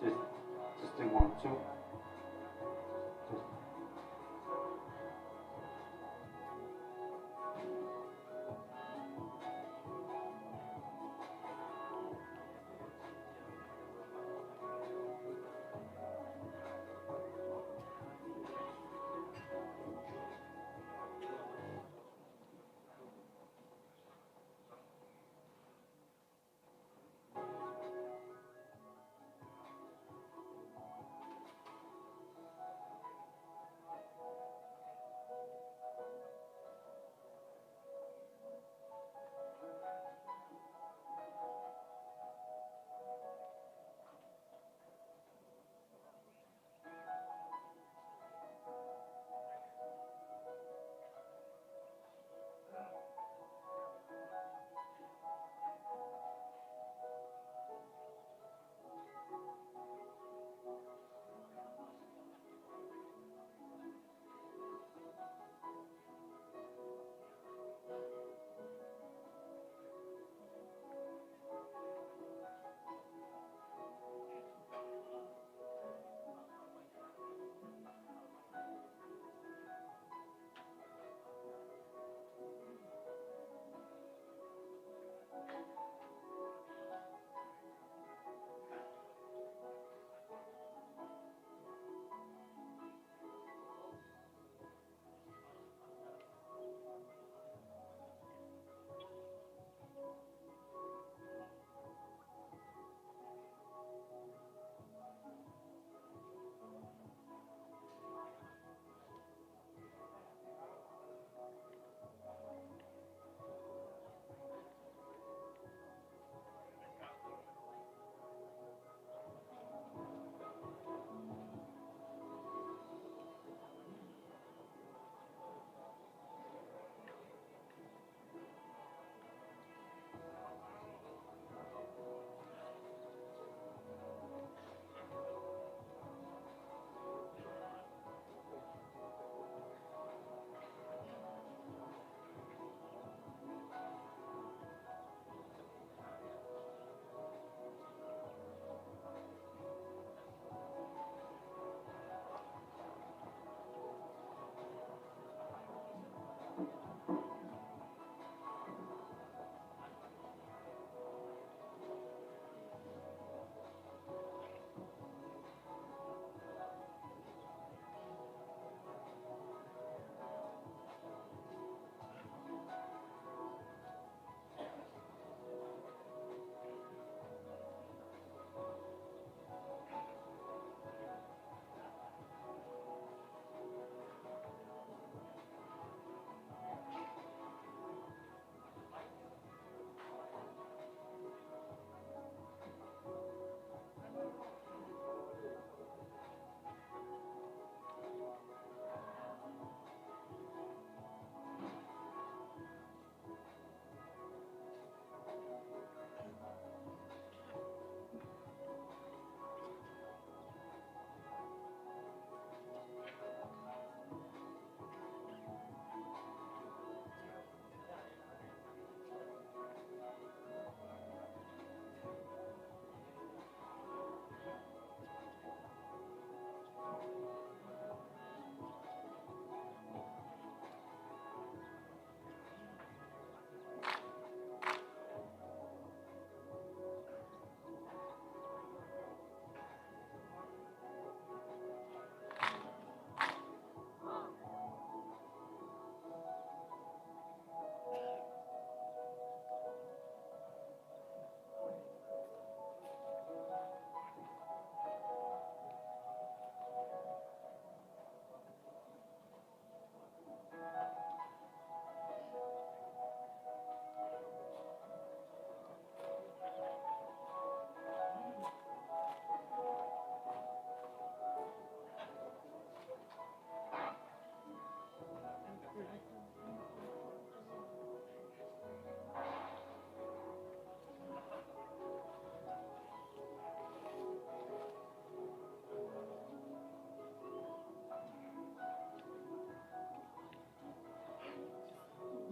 Just, testing 1, 2. Just.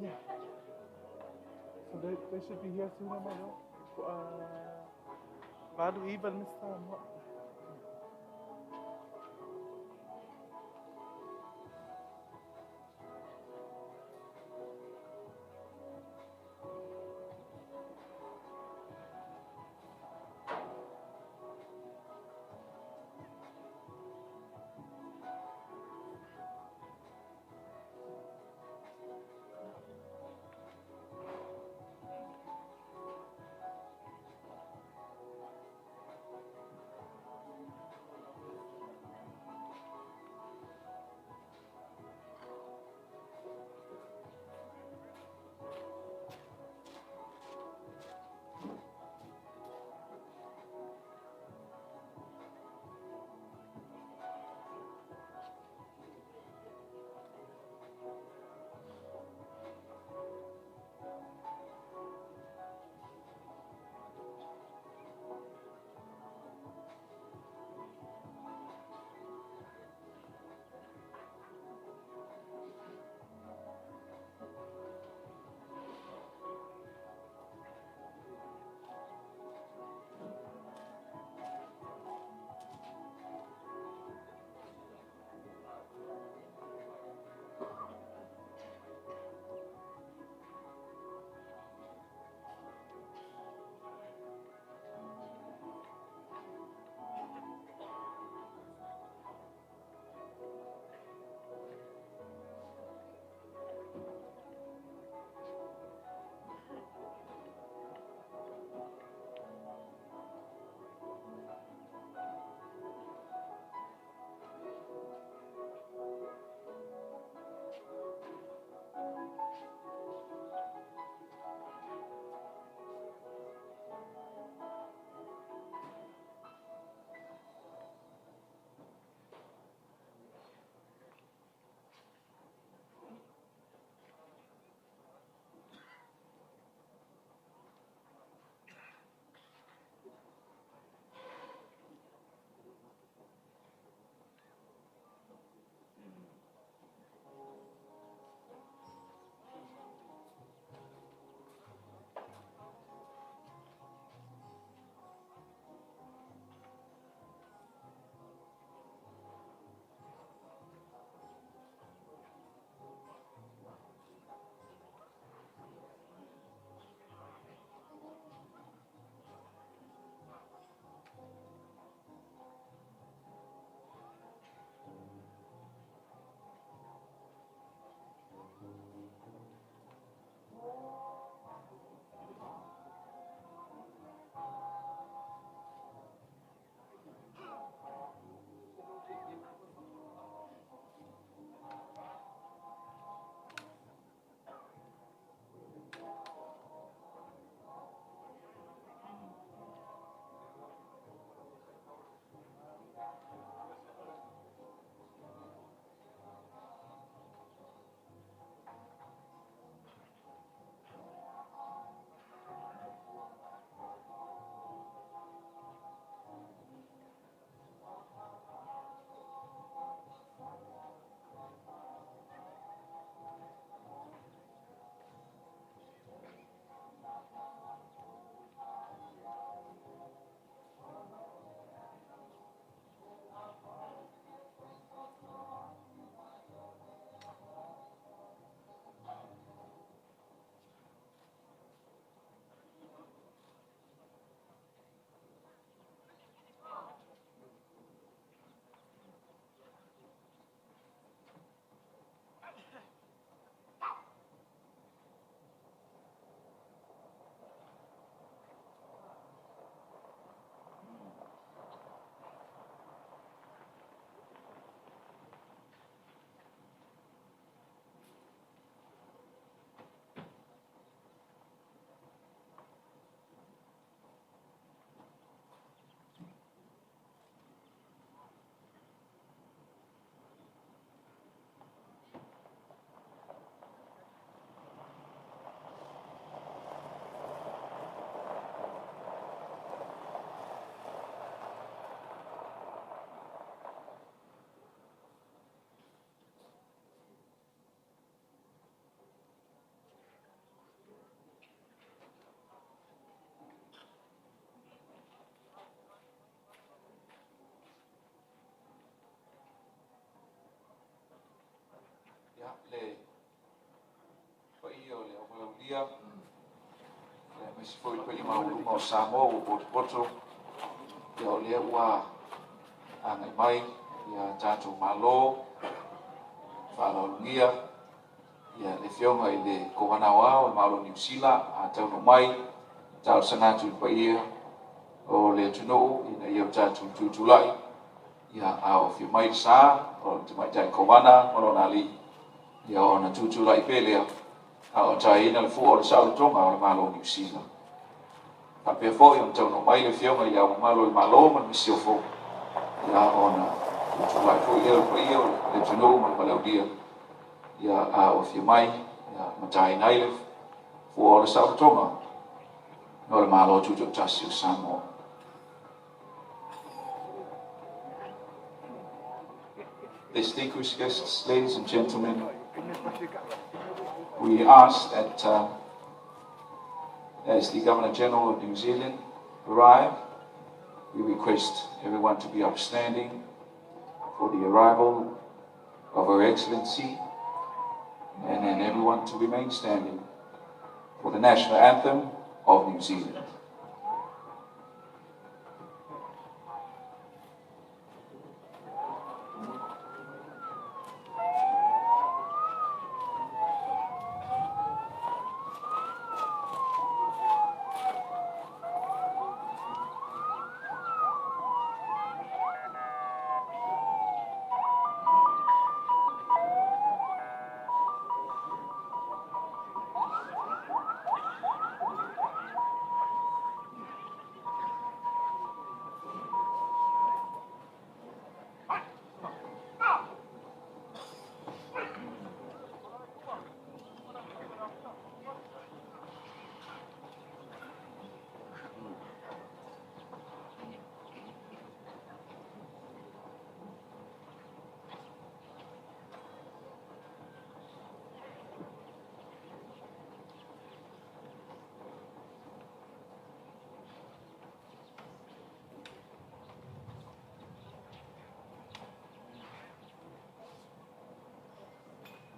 Yeah. So they should be here soon, Amado. Vado even Miss Samoa. Ia, me si foi pe ima o Samoa o poto ia o lea ua angai mai ia tātou malo whaalaunia ia le whionga i le kowanawā o Mauro New Zealand a Tuto'Atasi mai Tausaga tu pa ia o le tunuu ina ia o tātou tutulai ia a o whiu mai sā o te mai tai kowana marona li ia o na tutulai pelea a o tai ina le fu o le sautonga o le Mauro New Zealand. A pe fo i tau no mai le whionga ia o malo i malo man mi sio fo ia o na tutulai fo ia o le tunuu man palaudia ia a o whiu mai ia matai nai le fu o le sautonga o le malo Tuto'Atasi o Samoa. Distinguished guests, ladies and gentlemen, we ask that as the Governor General of New Zealand arrive, we request everyone to be upstanding for the arrival of Her Excellency, and then everyone to remain standing for the national anthem of New Zealand.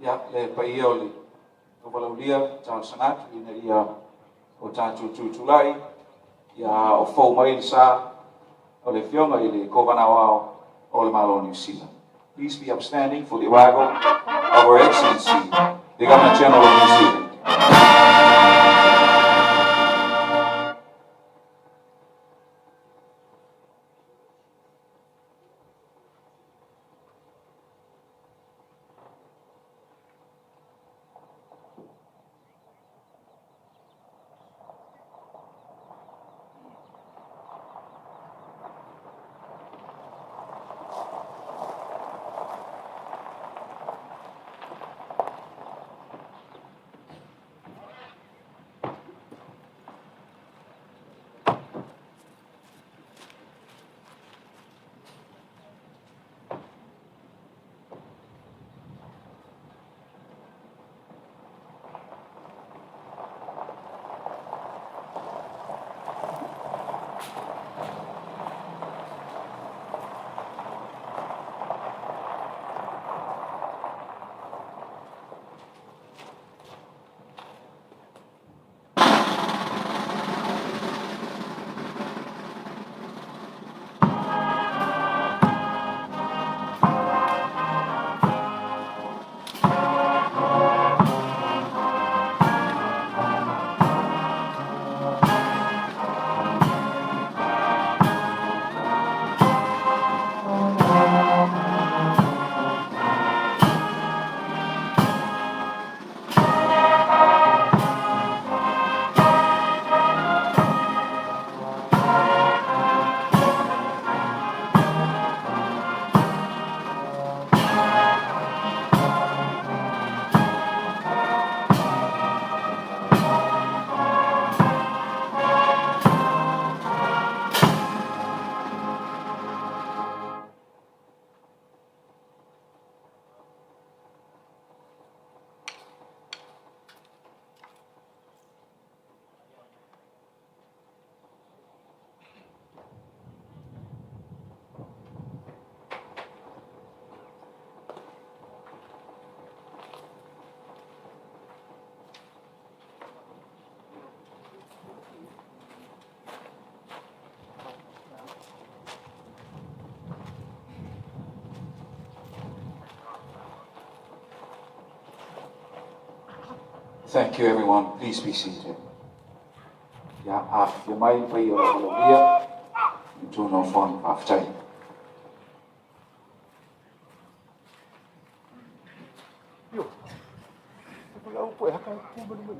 Ia le paia o le o walaulia Tausaga ina ia o tātou tutulai ia o fou mai sa o le whionga i le kowanawā o le malo New Zealand. Please be upstanding for the arrival of Her Excellency, the Governor General of New Zealand. Thank you, everyone. Please be seated. Ya afya mai pai o la tu no fon after. Yo. Aku lau poe haka ku bani.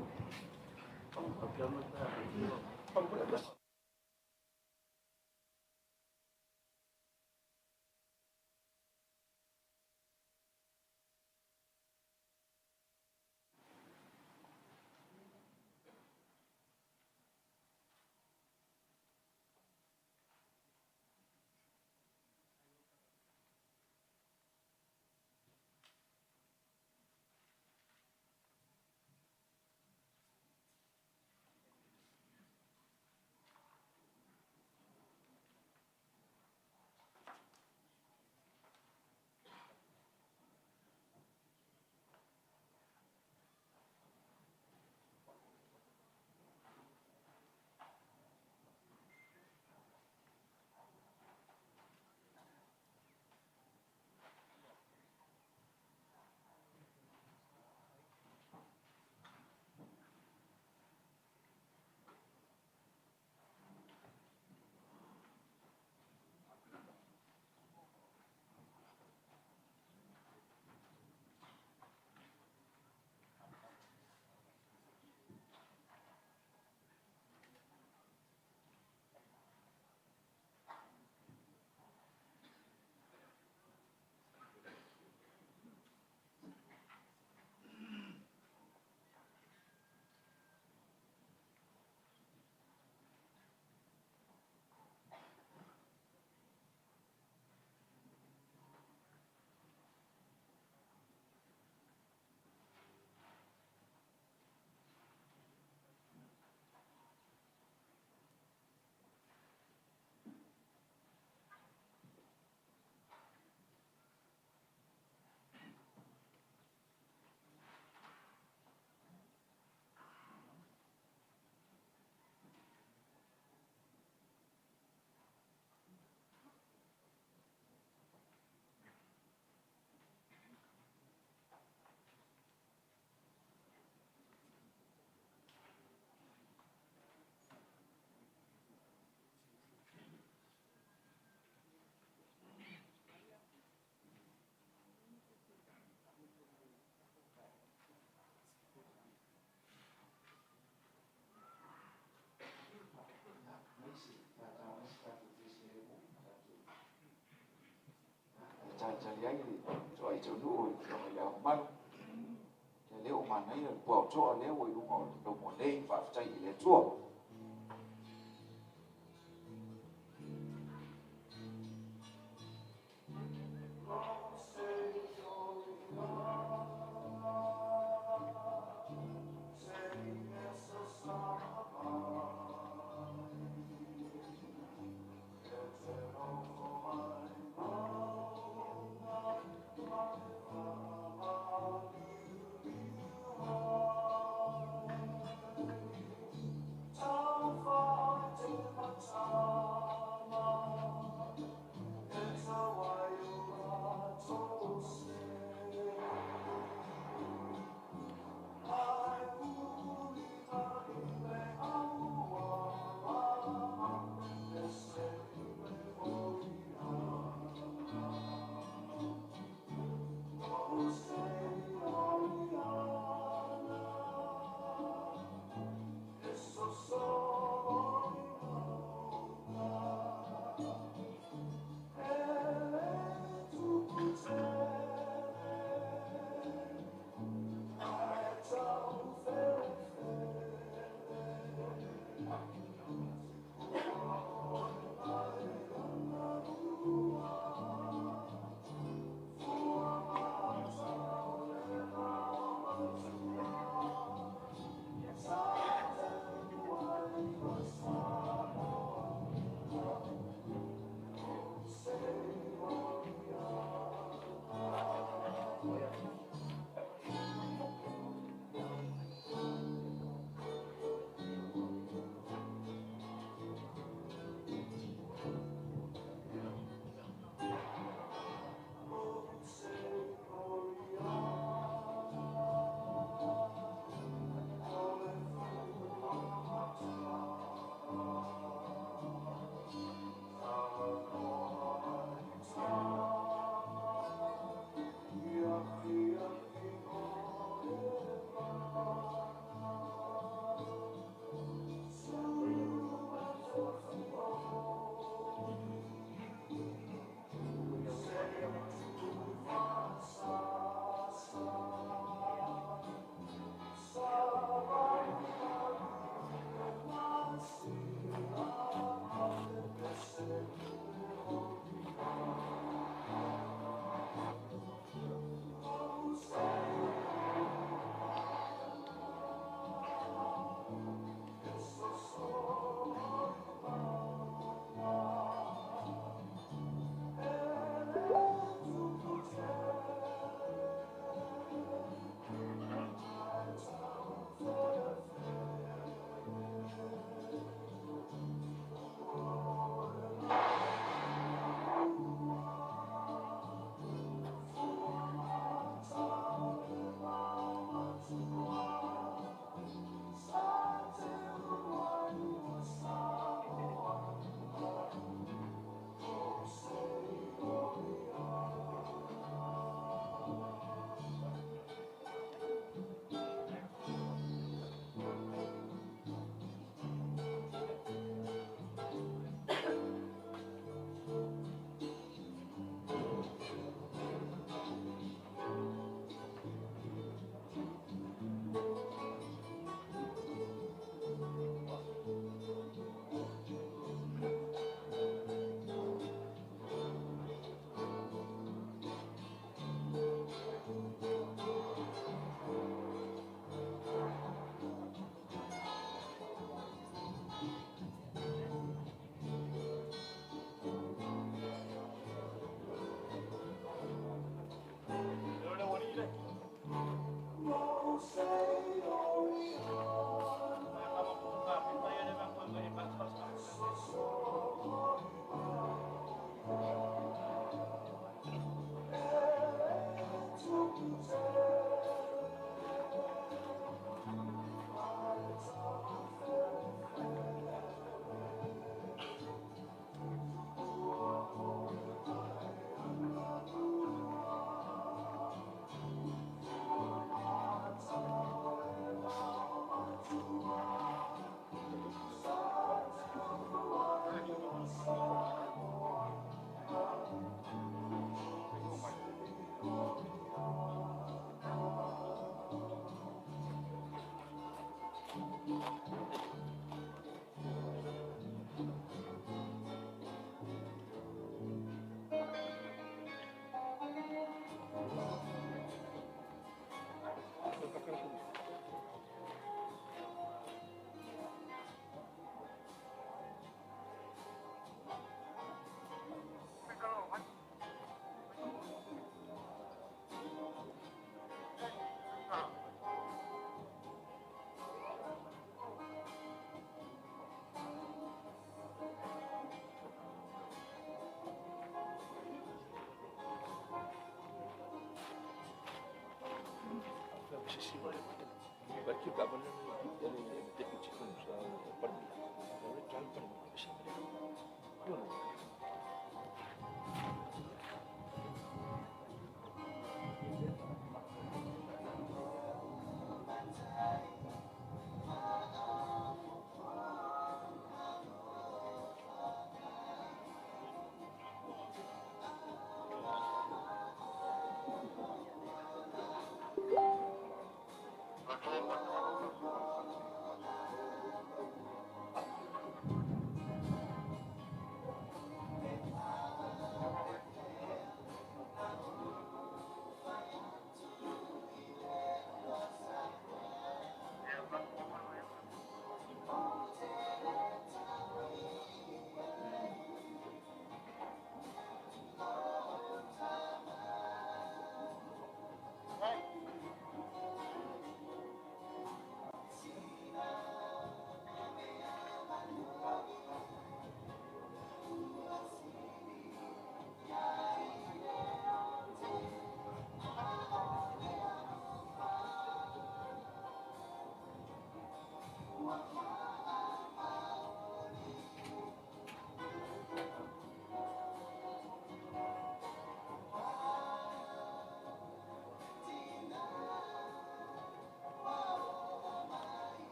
Jadi so ai tu du so ya man. Leo mà nãy là bỏ cho leo rồi đúng không? Đầu một lên và chạy để chua.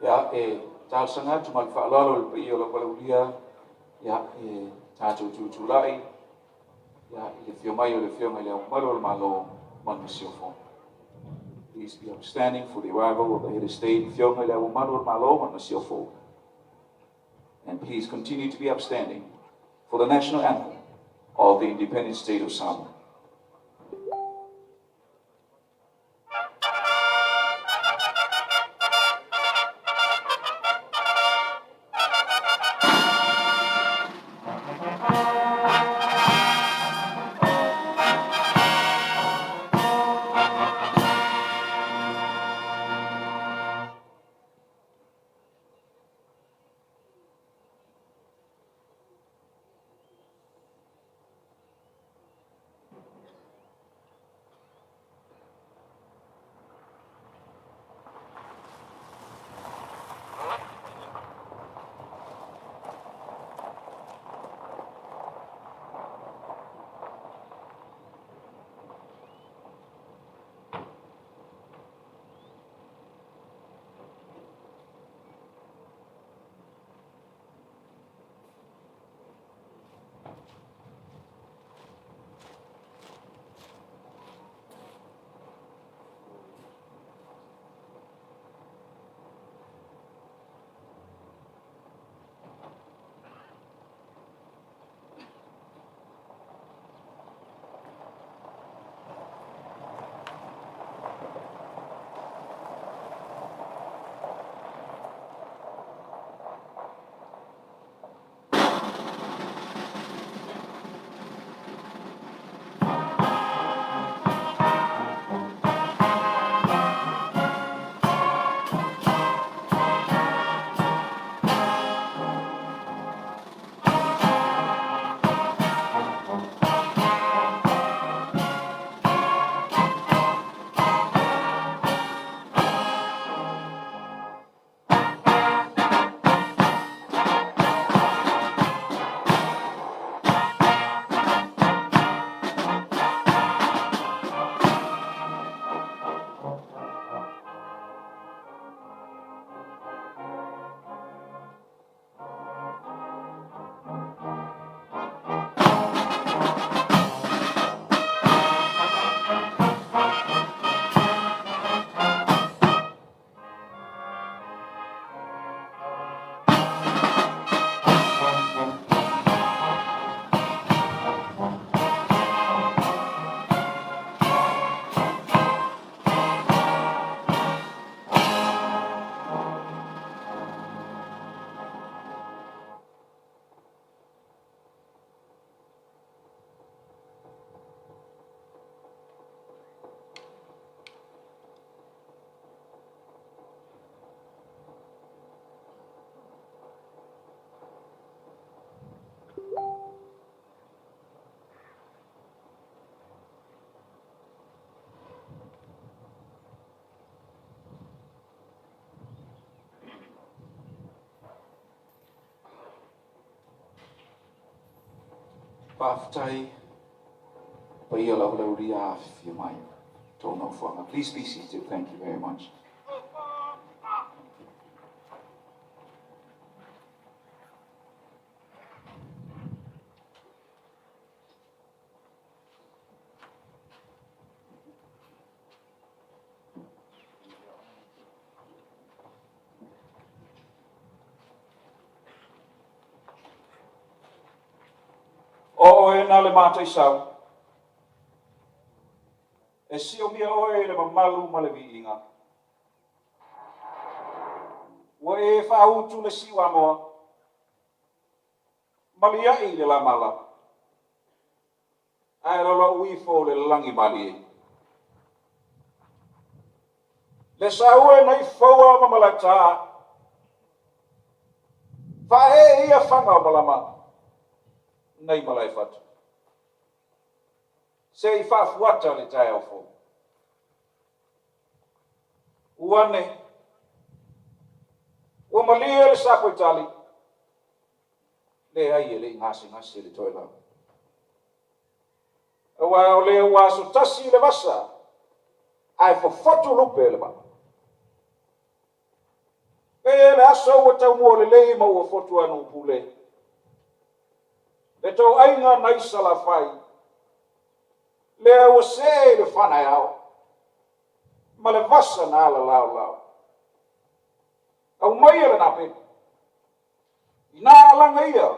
Ya Tausaga tumal fa'alalo le pio la walulia ya tatu tutulai ya le fio mai o le fio mai le malo malo manisiofo. Please be upstanding for the arrival of the head of state fio mai le malo malo manisiofo. And please continue to be upstanding for the national anthem of the independent state of Samoa. Paftai, Paiola Lauria, Fiumai, Tono Fanga. Please be seated. Thank you very much. O e nā le mātai sau. E si o mia oe le mamalu ma le viinga. Wa e whautu le siwa moa. Maliai le la mala. Ai lolo uifo le langi mali e. Le saue nei faua mamalata. Whae ia whanga o malama. Nei malai fatu. Se I whaafuata le tae o fo. Uane. Ua malia le sako Itali. Le ai le ngasi le toila. Ua o le ua so tasi le vasa. Ai fo fotu lupe le ma. E le aso o tau mo le lei ma ua fotu anu pule. Le tau ainga na isa la fai. Le ua se le whanai au. Ma le vasa na ala lau. Au mai ala na pe. Ina alanga ia.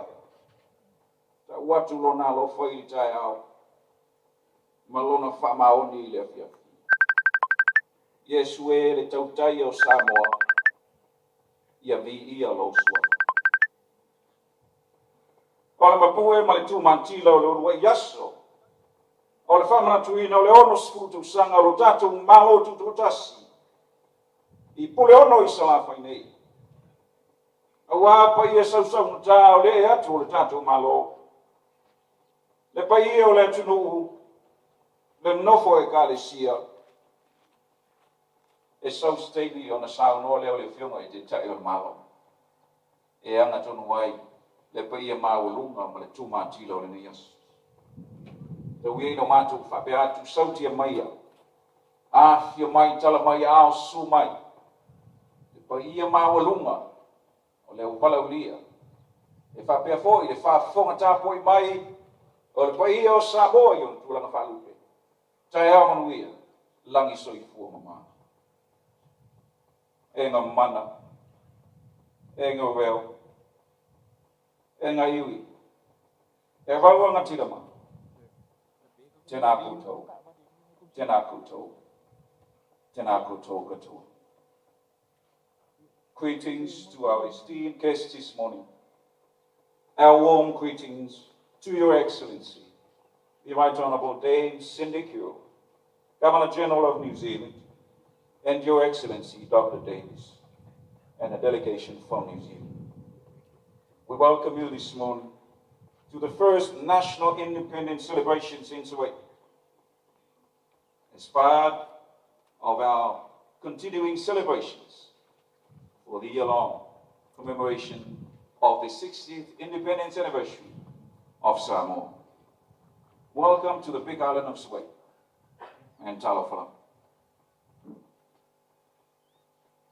Ta watu lo na lo fai i tai au. Ma lona whamaoni i le afia. Yesu e le tautai o Samoa. Ia vi ia lo sua. O le mapue ma le tūmantila o le urua yaso. O le Faamanatuinna o le ono sifuru Tausaga o lo tatou malo Tuto'Atasi. I pule ono i salafa i nei. Aua pa ia sausau na tā o le e atu o le tatou malo. Le pa ia o le atunu le nofo e kalesia. E sausteini o na saunoa leo le fionga i te tai o malo. E anga tonu wai, le pa ia maulunga ma le tūmatila o le nias. Te ui no mātou whape atu sautia maia. Fio mai tala mai ao su mai. Le pa ia maulunga o le upala ulia. E whapea foi, le whafonga tāpoi mai, o le pa ia o Samoa i on tūlanga whalupe. Tai ao manuia, langi soifua mamā. E ngā mana, e ngā weo, e ngā iwi, e waua ngā tirama. Tēnā koutou, tēnā koutou, tēnā koutou katoa. Greetings to our esteemed guests this morning. Our warm greetings to Your Excellency, the Right Honourable Dame Cindy Kyo, Governor General of New Zealand, and Your Excellency, Dr. Davis, and a delegation from New Zealand. We welcome you this morning to the first National Independence Celebrations in Savaii. As part of our continuing celebrations for the year-long commemoration of the 60th Independence Anniversary of Samoa. Welcome to the Big Island of Savaii and Talofala.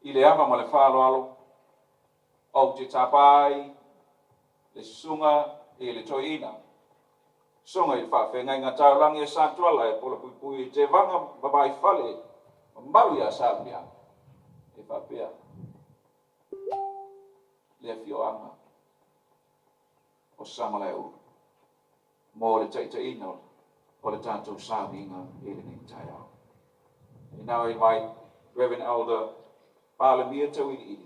I le ama ma le whāloalo, au te tapai, le sunga e le toina. Sunga i whawhengai ngā taulangi e sātuala e pola pui te vanga babai whale, maru ia sāpia, e whapea. Le fioanga, o samaleu, mō le taitaina o le tātou sāwinga e le nei tai au. E now invite Reverend Elder Palamia Tauini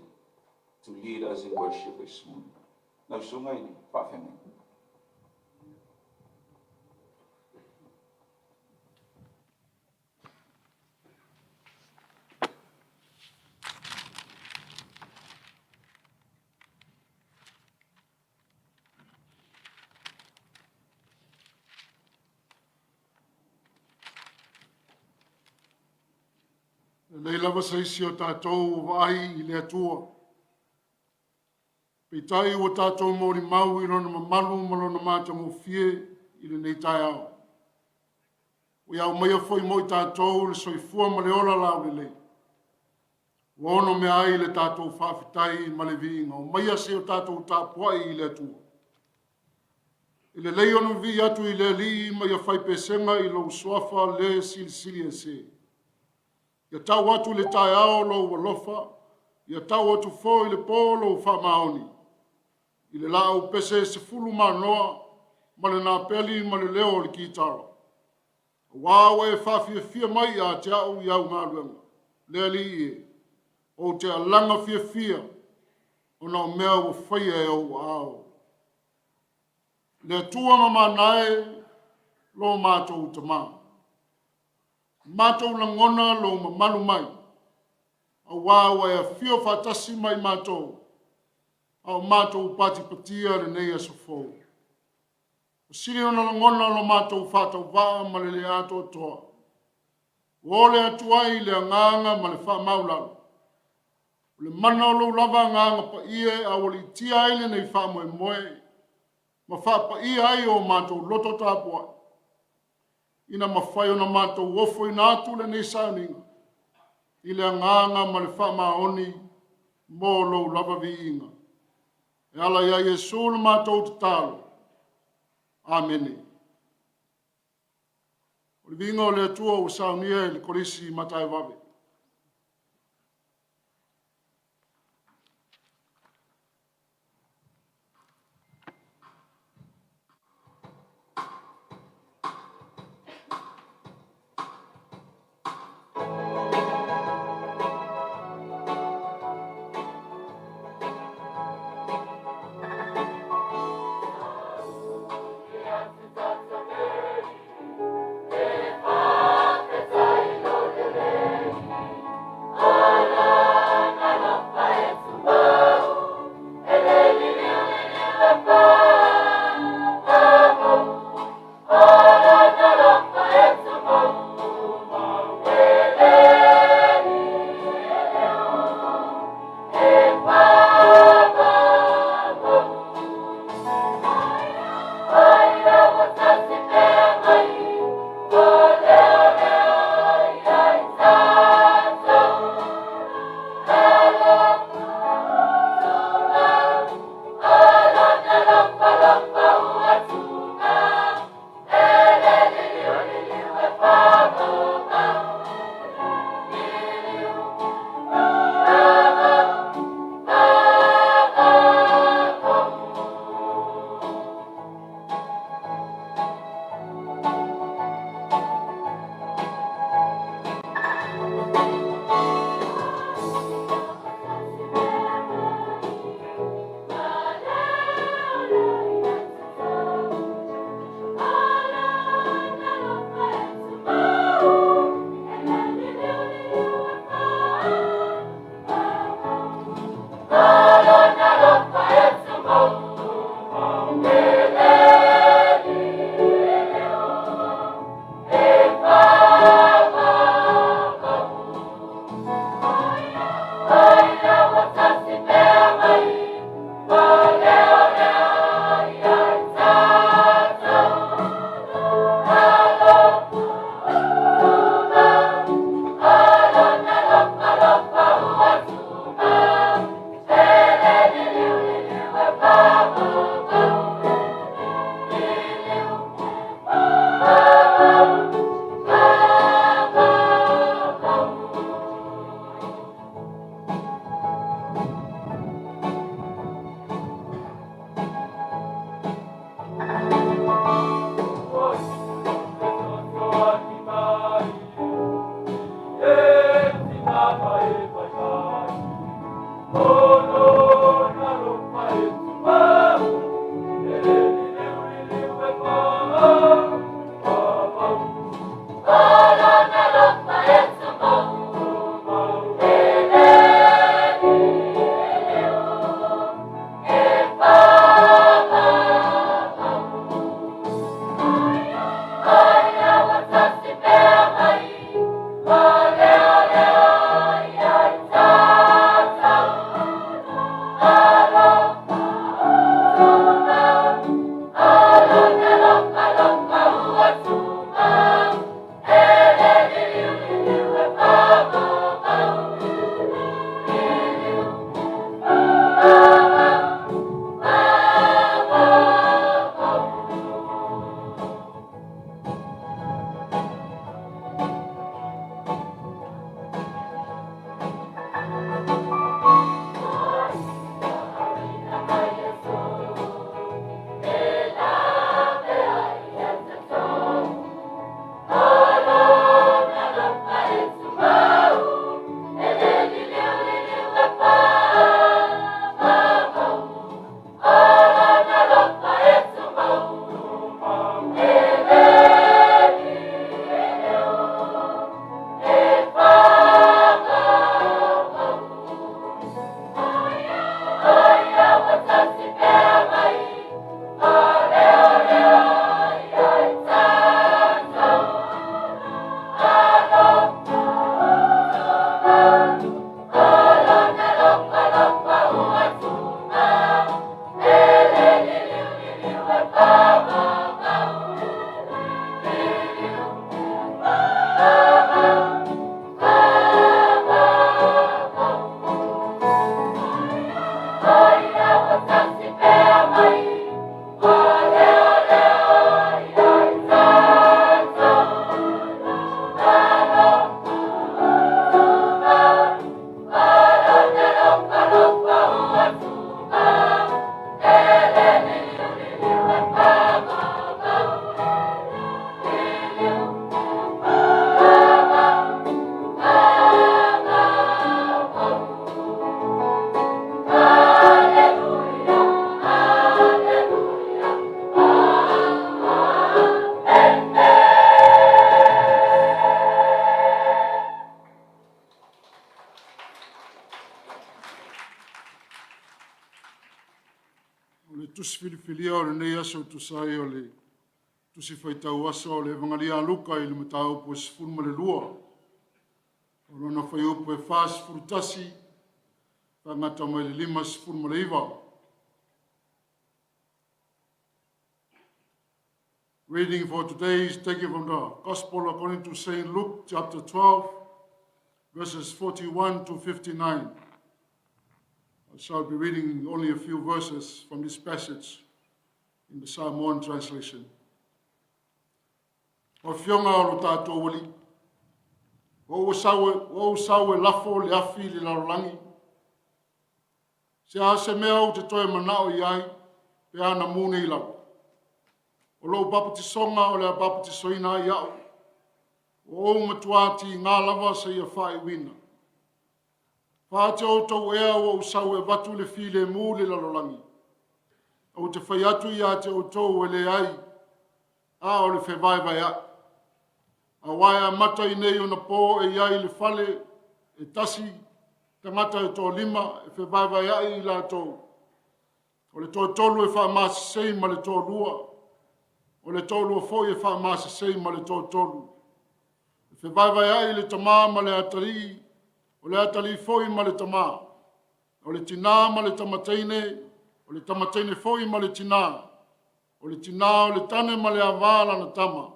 to lead us in worship this morning. Nau sunga ini, whawhengai. Nei lava saisi o tātou vai I le atua. Peitai o tātou mōri mau I rona mamalu malona mātango fie I le nei tai au. O iau maia foi mo I tātou le soifua ma le ola lau le lei. Wono me ai le tātou whawhitai ma le vinga. O maia se o tātou tāpuai I le atua. I le lei ono vi atu I le li maia whai pesenga I lo swafa le sili e se. Ia tau atu le tai ao lo walofa, ia tau atu fo I le polo whamaoni. I le lau pese se fulu manoa, ma le nā peli ma le leo le kitara. Wawa e whawhia fia mai a te au I au ngā ruenga. Le li e, o te alanga fia, o nā mea o whaia e au ao. Le tua mama nae, lo mātou te maa. Mātou la ngona lo mamalu mai. A wawa e fio whatasi mai mātou. A mātou pati patia le nei aso fōu. O siri ona la ngona lo mātou whatau waa ma le ato toa. O le atuai le nganga ma le wha maulalo. O le mana o lo lava nganga pa ie a wali tia ile nei wha moe moe. Ma wha pa ie ai o mātou loto tāpua. Ina mawhai ona mātou wofo I nātu le nei sauninga. I le nganga ma le wha maoni mō lou lava vi inga. E ala ia Iesu le mātou te talo. Amene. O le vinga o le atua o saunia e le korisi matai vawe. le tusi filifilia o le nei aso tusai o le tusi whaitau asa o le evangalia Luka i le matau po sifuru ma le lua. O lona whaiupu e whas furutasi, whangata mai le lima sifuru ma le iwa. Reading for today is taken from the Gospel according to St. Luke chapter 12, verses 41 to 59. I shall be reading only a few verses from this passage in the Samoan translation. O fionga o lo tātou wali, o sawe lafo le afi le larolangi, se a se mea o te toe manao iai, pe ana mune i lau. O lo papatisonga o le papatisoina i au, o matuati ngā lava se ia whai wina. Whāte o tau ea o usau e watu le file mū le larolangi. O te whai atu i a te o tau e le ai, a o le whewaiwai a. A waia mata i nei o na pō e iai le whale, e tasi, tangata e tō lima, e whewaiwai a i la tō. O le tō tolu e wha māsi sei ma le tō lua. O le tō lua fōi e wha māsi sei ma le tō tolu. E whewaiwai a i le tamā ma le atari, o le atali foi ma le tamā, o le tina ma le tamateine, o le tamateine foi ma le tina, o le tina o le tane ma le avā lana tama,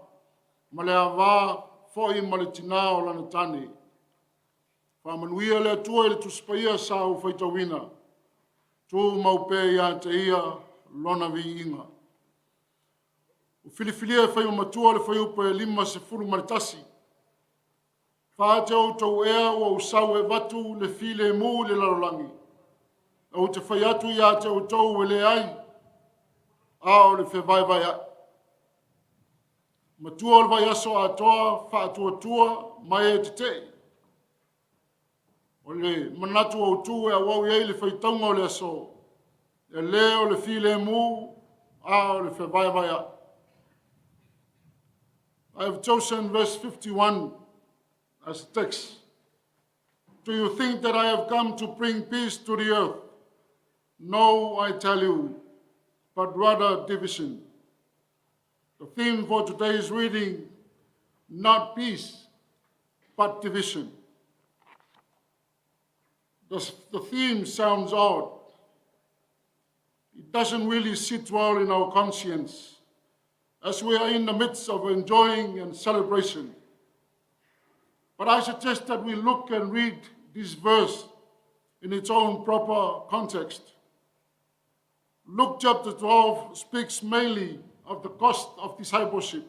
ma le avā foi ma le tina o lana tane. Whamanuia le atua i le tuspaia sa u whaitawina, tū maupe ia te ia lona vi inga. O filifilia e whai o matua le whai upa e lima se furu maritasi, Whāte o tau ea o usau e watu le file mū le larolangi. O te whai atu i a te o tau e le ai, a o le whewaiwai a. Matua o le vai aso a toa, whaatua tua, mai e te te. O le manatu o tu e a wau iei le whaitaunga o le aso. E le o le file mū, a o le whewaiwai a. I have chosen verse 51 as a text. Do you think that I have come to bring peace to the earth? No, I tell you, but rather division. The theme for today's reading, not peace, but division. The theme sounds odd. It doesn't really sit well in our conscience as we are in the midst of enjoying and celebration. But I suggest that we look and read this verse in its own proper context. Luke chapter 12 speaks mainly of the cost of discipleship,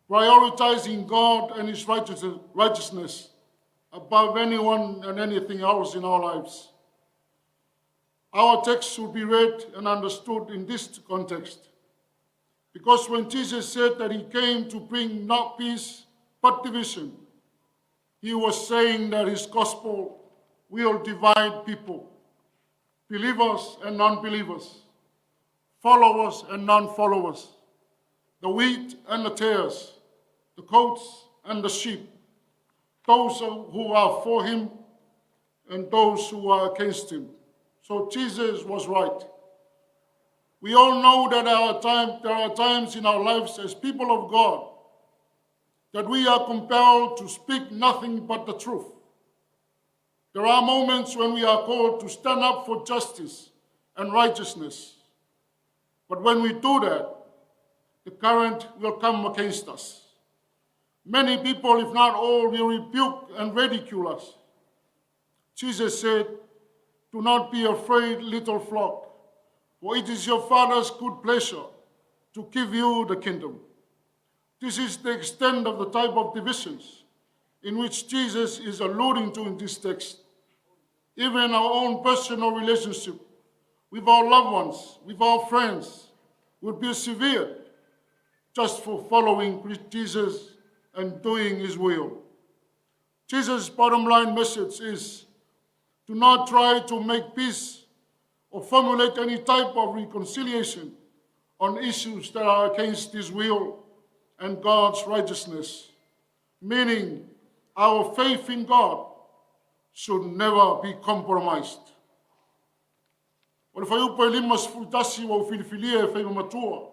prioritizing God and His righteousness above anyone and anything else in our lives. Our text should be read and understood in this context, because when Jesus said that He came to bring not peace but division, He was saying that His gospel will divide people, believers and non-believers, followers and non-followers, the wheat and the tares, the goats and the sheep, those who are for Him and those who are against Him. So Jesus was right. We all know that there are times in our lives as people of God that we are compelled to speak nothing but the truth. There are moments when we are called to stand up for justice and righteousness. But when we do that, the current will come against us. Many people, if not all, will rebuke and ridicule us. Jesus said, "Do not be afraid, little flock, for it is your Father's good pleasure to give you the kingdom." This is the extent of the type of divisions in which Jesus is alluding to in this text. Even our own personal relationship with our loved ones, with our friends, will be severed just for following Jesus and doing His will. Jesus' bottom line message is, do not try to make peace or formulate any type of reconciliation on issues that are against His will and God's righteousness, meaning our faith in God should never be compromised. O le whai upo e 5 wa ufilifilia e whaima matua.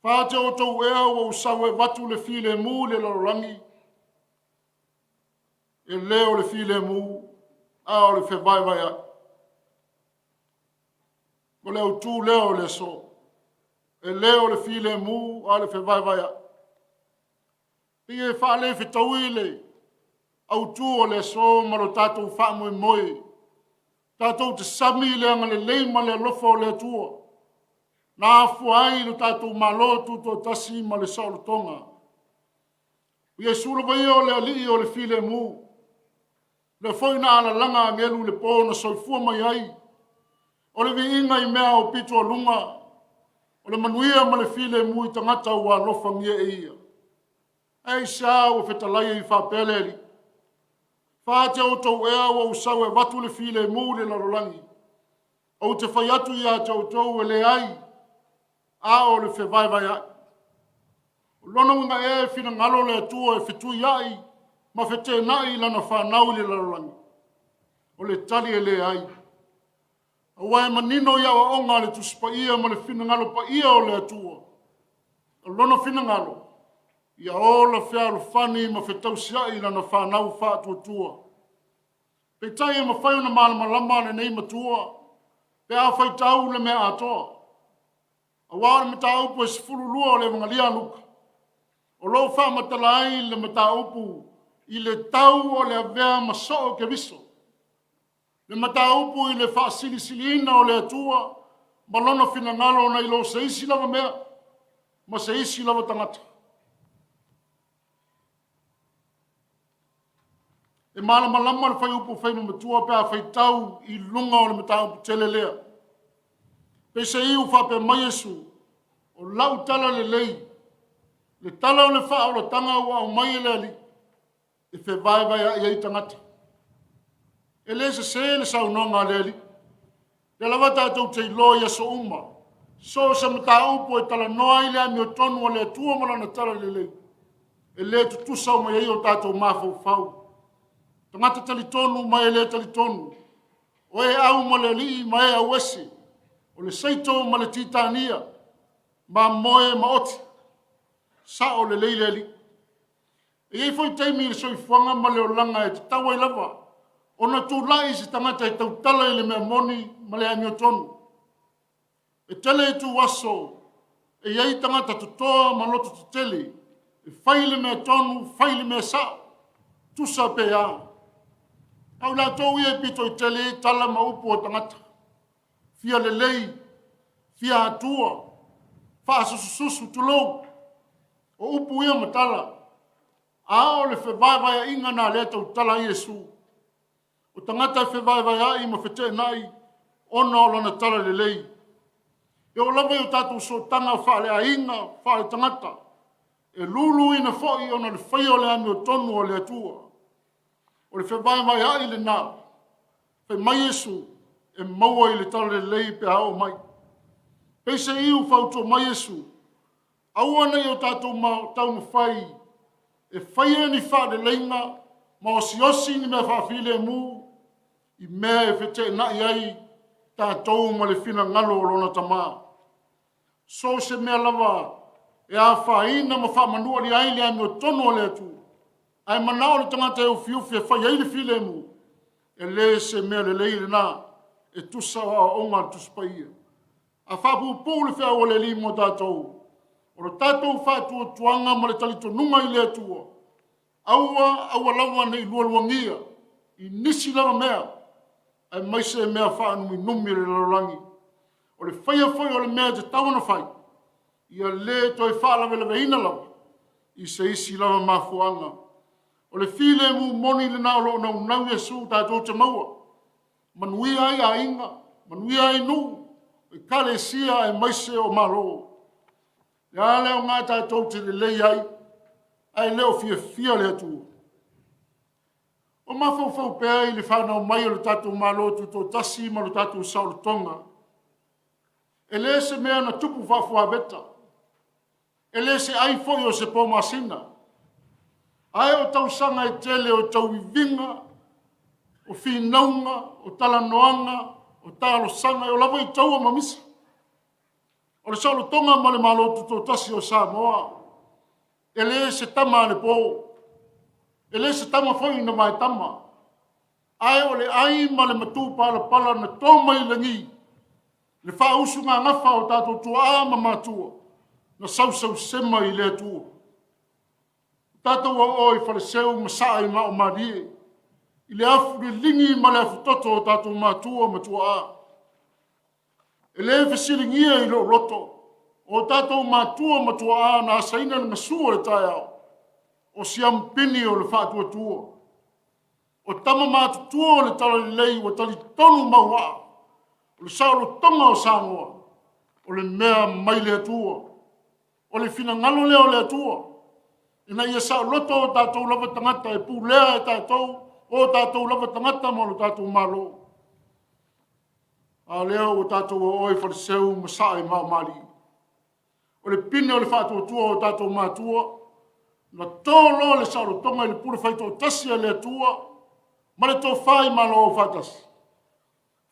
Whāte o tau ea wa usawe watu le file mu le larolangi. E leo le file mu, a o le whewaiwai ai. Ko leo tū leo le so. E leo le file mu, a le whewaiwai ai. Pie whaale whitaui le, au tū o le so maro tātou whaamoe moe. Tātou te sami le anga le leima le alofa o le atua. Nā fuai le tātou malo Tuto'Atasi ma le saolotonga. Ia sura ia o le alii o le file mu. Le foi na ala langa ngelu le pōna soifua mai ai. O le vi inga I mea o pito alunga. O le manuia ma le file mu I tangata ua alofa ngia e ia. Ei sa o whetalai I whapeleri. Whāte o tau ea o usawe watu le file mu le larolangi. O te whai atu ia tau e le ai. A o le whewaiwai ai. O lona winga e whina ngalo le atua e whetui ai. Ma whete nai lana whanau le larolangi. O le tali e le ai. A wai manino ia wa onga le tuspa ia ma le whina ngalo pa ia o le atua. O lona whina ngalo. Ia o la whiaru whani ma whetau siai lana whanau whātua tua. Pe tai e ma whaiuna malama lama le nei matua. Pe a whai tau le mea atoa. A wāre me tā upu e sifuru lua o le wangalia luka. O lo whamatalai le me tā upu I le tau o le avea masao ke viso. Le me tā upu I le whaasilisilina o le atua. Malona whina ngalo na I lo se isi lava mea. Ma se isi lava tangata. E malama lama le whai upu whai matua pe a whai tau I lunga o le me tā upu tele lea. Pe se iu whape mai Yesu, o lau tala le lei, le tala o le wha o le tanga ua o mai le ali, e whe vai a iei tangata. E le se le sau nonga le ali, le lawa tātou te ilo ia so uma, so se mata upo e tala noa I le ami o tonu o le atua malana tala le lei, e le tutusa o mai o tātou mafau fau. Tangata tali tonu mai le tali tonu, o e au ma le li mai a wesi, o le seito ma le titania, ma moe ma oti, sa o le leile li. E ei foi teimi le soifuanga ma le o langa e te tawa I lava, o na tū lai si tangata e tautala I le mea moni ma le ami o tonu. E tele e tū waso, e iei tangata tutoa ma loto tu tele, e whai le mea tonu, whai le mea sa, tusa pe a. Au la tō ia pito I tele tala ma upu o tangata. Fia le lei, fia atua, faa susu tulou, o upu ia matala, a o le whewaiwai inga nā lea tau tala Yesu. O tangata e whewaiwai ai ma whete nai, ona o lana tala le lei. E o lawa I o tātou so tanga wha le a inga, wha le tangata, e lulu ina whoi ona le whai o le ami o tonu o le atua. O le whewaiwai ai le nā, whai mai Yesu, e maua I le tala le lei pe hao mai. Peise iu whautua mai Yesu. Aua nei o tātou tau mawhai. E whaia ni wha le leinga. Ma osi ni mea whawhile mu. I mea e whete nai ai. Tātou ma le whina ngalo o lona tamā. So se mea lava. E a whaina ma whamanua li ai le ami o tono o le atu. Ai manao le tangata e ufiufi e whaia I le while mu. E le se mea le leile nā. E tusa o onga tuspa ia. A whapu le whea o le limo tātou. O le tātou whātua tuanga ma le talito nunga I le atua. Aua lawa nei lualuangia. I nisi lava mea. Ai maise mea whaanumi numi le larangi. O le whaia o le mea te tawana whai. Ia le toi whaalawe lewe ina lava. I se isi lava mafuanga. O le while mu moni le nao na unau Yesu tātou te maua. Manuia ai a inga, manuia ai nu, e kare sia e maise o malo. Ia leo ngā tātou te lei ai leo fia le atu. O mawhau pēa I le whanau mai o le tātou malo Tuto'Atasi ma le tātou saolotonga. E le se mea na tupu whawhua beta. E le se ai foi o se pōmasina. Ai o tausanga e tele o tau I vinga, o whinaunga, o talanoanga, o talo sanga o lava i taua mamisa. O le saulo tonga ma le malo Tuto'Atasi o Samoa. E le se tama le po. E le se tama foi na mai tama. Ai o le ai ma le matu pala na toma i langi. Le wha usu ngā ngafa o tātou tua ma matua. Na sau sema i le atua. Tātou o i whaleseu masaa i ma o marie. I le afu le lingi ma le afu toto o tātou matua a. E le fesilingia i lo loto. O tātou matua a na asaina na ngasua le tai au. O siam pini o le whātua tua. O tama mātutua o le tala lei o tali tonu maua. O le saulo tonga o Samoa. O le mea mai le atua. O le fina ngalo leo le atua. Ina ia sa loto o tātou lava tangata e pū lea e tātou. O tātou lava tangata mo lo tātou malo. A leo o tātou o oi whareseu masai mao mari. O le pine o le whātua tua o tātou mātua. Na tōlo le saulo tonga i le pure whaito o tasi a le atua. Ma le tō whai malo o whatasi.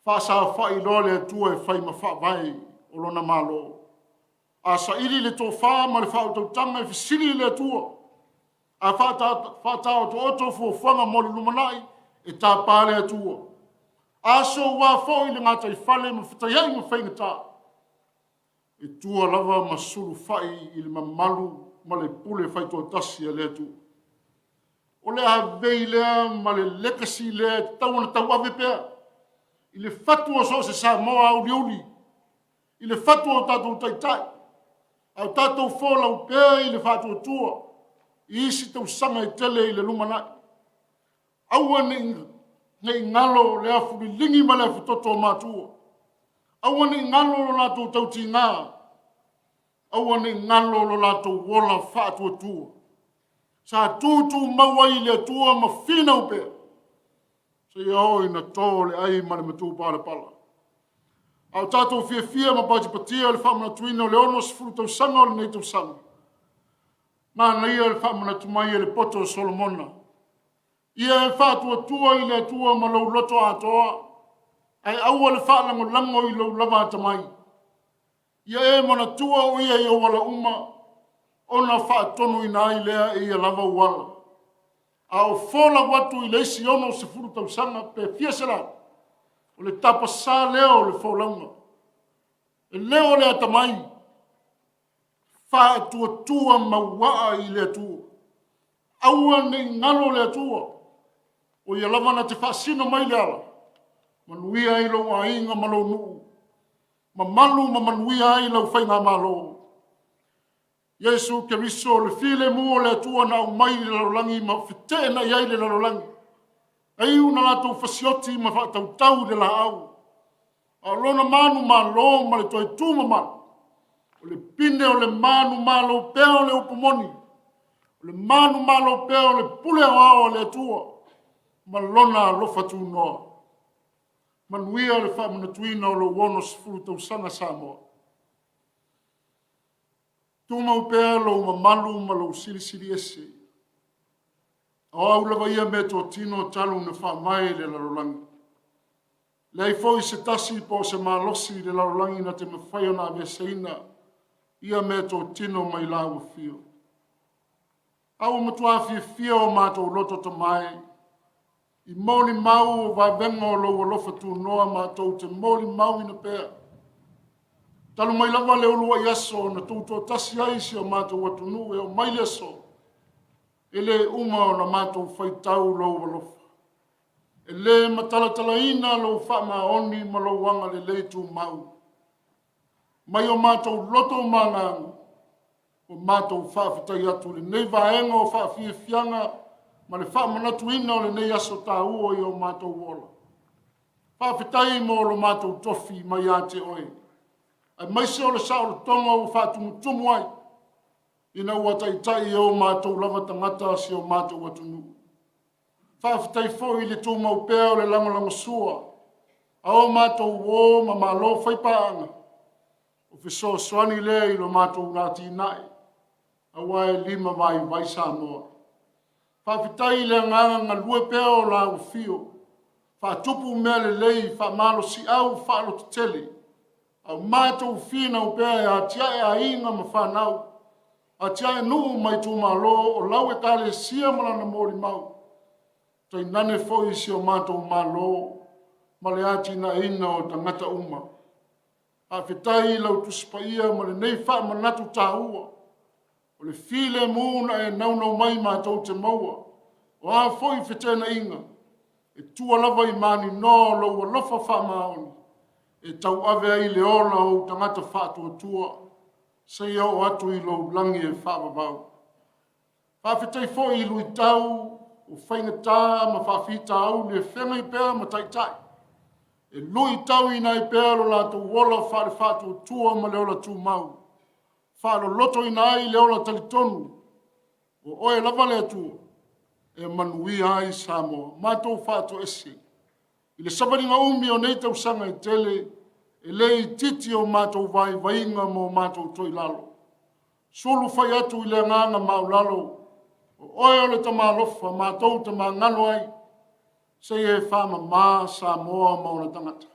Whasa whai lo le atua e whai ma whai o lona malo. A sa iri le tō wha ma le whao tautanga e whisiri le atua. A whatao to oto fuanga mo le lumanai e tā pāle atua. A so wā fōi le ngāta i whale ma whataiai ma whaingata. E tua lava ma suru whai i le mamalu ma le pule whai tō tasi a le atua. O le havei lea ma le lekasi lea tau na tau ave pēr. I le fatua so se Samoa au liuli. I le fatua o tātou taitai. Au tātou fōlau pēr i le fatua tua. I isi Tausaga i tele i le lumanai. Aua nei ngalo le afu li lingi ma le afu toto o mātua. Aua nei ngalo lo lātou tauti ngā. Aua nei ngalo lo lātou wola fatua tua. Sa tutu mawai le tua ma fina upe. Sa iau ina tō le ai ma le matu pala. Au tātou fia ma patia le Faamanatuinna o le ono sifuru Tausaga o le nei Tausaga. Nā na ia le Faamanatuinna le poto o Solomona. Ia e whātua tua i le tua ma lau loto atoa. Ai aua le whālango lango i lau lava atamai. Ia e mana tua o ia i o wala uma. Ona whaatonu i nai lea i a lava uala. A o whola watu i leisi ono se furu Tausaga pe fiasela. O le tapa sā leo le wholaunga. E leo le atamai. Whaatua tua mawaa i le atua. Aua nei ngalo le atua. O ia lava na te whaasino mai le ala. Manuia i lau ainga malo nuu. Ma malu ma manuia i lau whainga malo. Yesu ke riso le file mua le atua na umai le larolangi ma white na iai le larolangi. Ai una lato fasioti ma whaatautau de la au. A lona manu ma lo ma le toi tuma manu. O le pine o le manu ma lo pea o le upumoni. O le manu ma lo pea o le pule o le atua. Ma lona lo fatu noa. Manuia le Faamanatuinna o lo wono sifuru Tausaga Samoa. Tuma upea lo mamalu ma lo sili ese. O au lava ia me tō tino talu na whaamai le larolangi. Lei foi se tasi po se malosi le larolangi na te mawhai ona aveseina. Ia me tō tino mai lau fio. Au matua fia o mātou loto ta mai. I mōli mau o vavenga o lo alofa tu noa mātou te mōli mau ina pēr. Talu mai lava le olua i aso na Tuto'Atasi ai si o mātou atunu e o mai le aso. E le uma o na mātou whaitau lo alofa. E le matalatala ina lo whaama oni ma lo wanga le leitu mau. Mai o mātou loto mangangu. O mātou whaafitai atu le nei vaenga o whaafiafianga ma le Faamanatuinna o le nei aso tā ua i o mātou wola. Whaafitai mo lo mātou tofi mai a te oe. Ai maise o le sao tonga o whaatumutumu ai. Ina ua taitai e o mātou lava tangata si o mātou atunu. Whaafitai fo i le tūmau pēo le langalango sua. A o mātou wō ma malo whaipaanga. O whiso soani le i lo mātou ngāti nai. A wae lima vai Samoa. Whaafitai le nganga lue pēo la u fio. Whaatupu mea le lei, whamalo si au, whaalo te tele. Au mātou whina upea a tia e a inga ma whanau. A tia e nuu mai tū malo o lau e kale sia malana mōri mau. Tai nane foi si o mātou malo, ma le ati na ina o tangata uma. A whetai lau tusipaia ma le nei wha manatu tāua. O le file mūna e naunau mai mātou te maua. O a foi whetena inga. E tua lava i mani no lo wa lofa wha maoni. E tau ave ai le ola o tangata whātua tua. Se iau atu i lo langi e whāwawau. Whawhetei foi i lui tau, o whaingatā ma whawhita au le whenga i pēr ma taitai. E lui tau i nai pēr o lātou wola whare whātua tua ma le ola tū mau. Whālo loto i nai le ola talitonu. O oe lava le atua. E manuia ai Samoa, mātou whātua esi. I le sawaringa umi o nei tausanga i tele, e lei titi o mātou vai vainga mo mātou toi lalo. Sulu whai atu i le nganga mau lalo, o oe o le tamalofa mātou te ngalo ai, se e whama mā Samoa mauna tangata.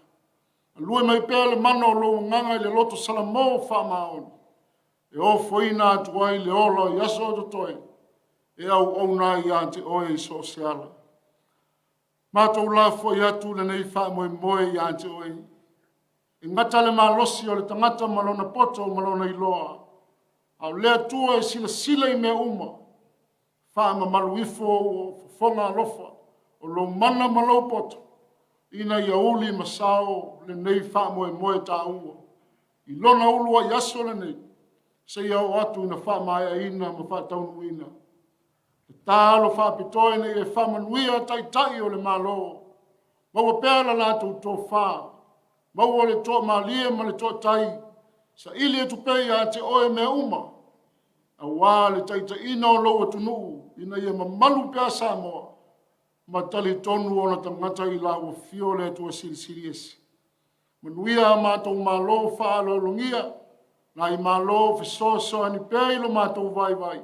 A lue mai pēr le mana o lo nganga i le loto salamo whama aoni. E o foina atu ai le ola i aso o toi. E au auna i ante oe i sosiala. Mātou la foi atu le nei wha moe moe i ante oe. E ngata le malosi o le tangata malona poto o malona iloa. Au lea tua e sila sila i mea uma. Wha ma maluifo o fonga alofa o lo mana malau poto. Ina i auli masao le nei wha moe moe ta ua. I lona ulua i aso le nei. Se iau atu ina wha mai ina ma wha taunu ina. Tālo whapitoe nei e whamanuia tai o le malo. Maua pēra lātou tō whā. Maua le tō malie ma le tō tai. Sa ili e tupei a te oe mea uma. A wā le tai ina o loa tunu. Ina ia mamalu pēa Samoa. Ma tali tonu o na tangata i la o fio le tua siri esi. Manuia a mātou malo wha alo longia. Na i malo fisoso ani pēi lo mātou vai.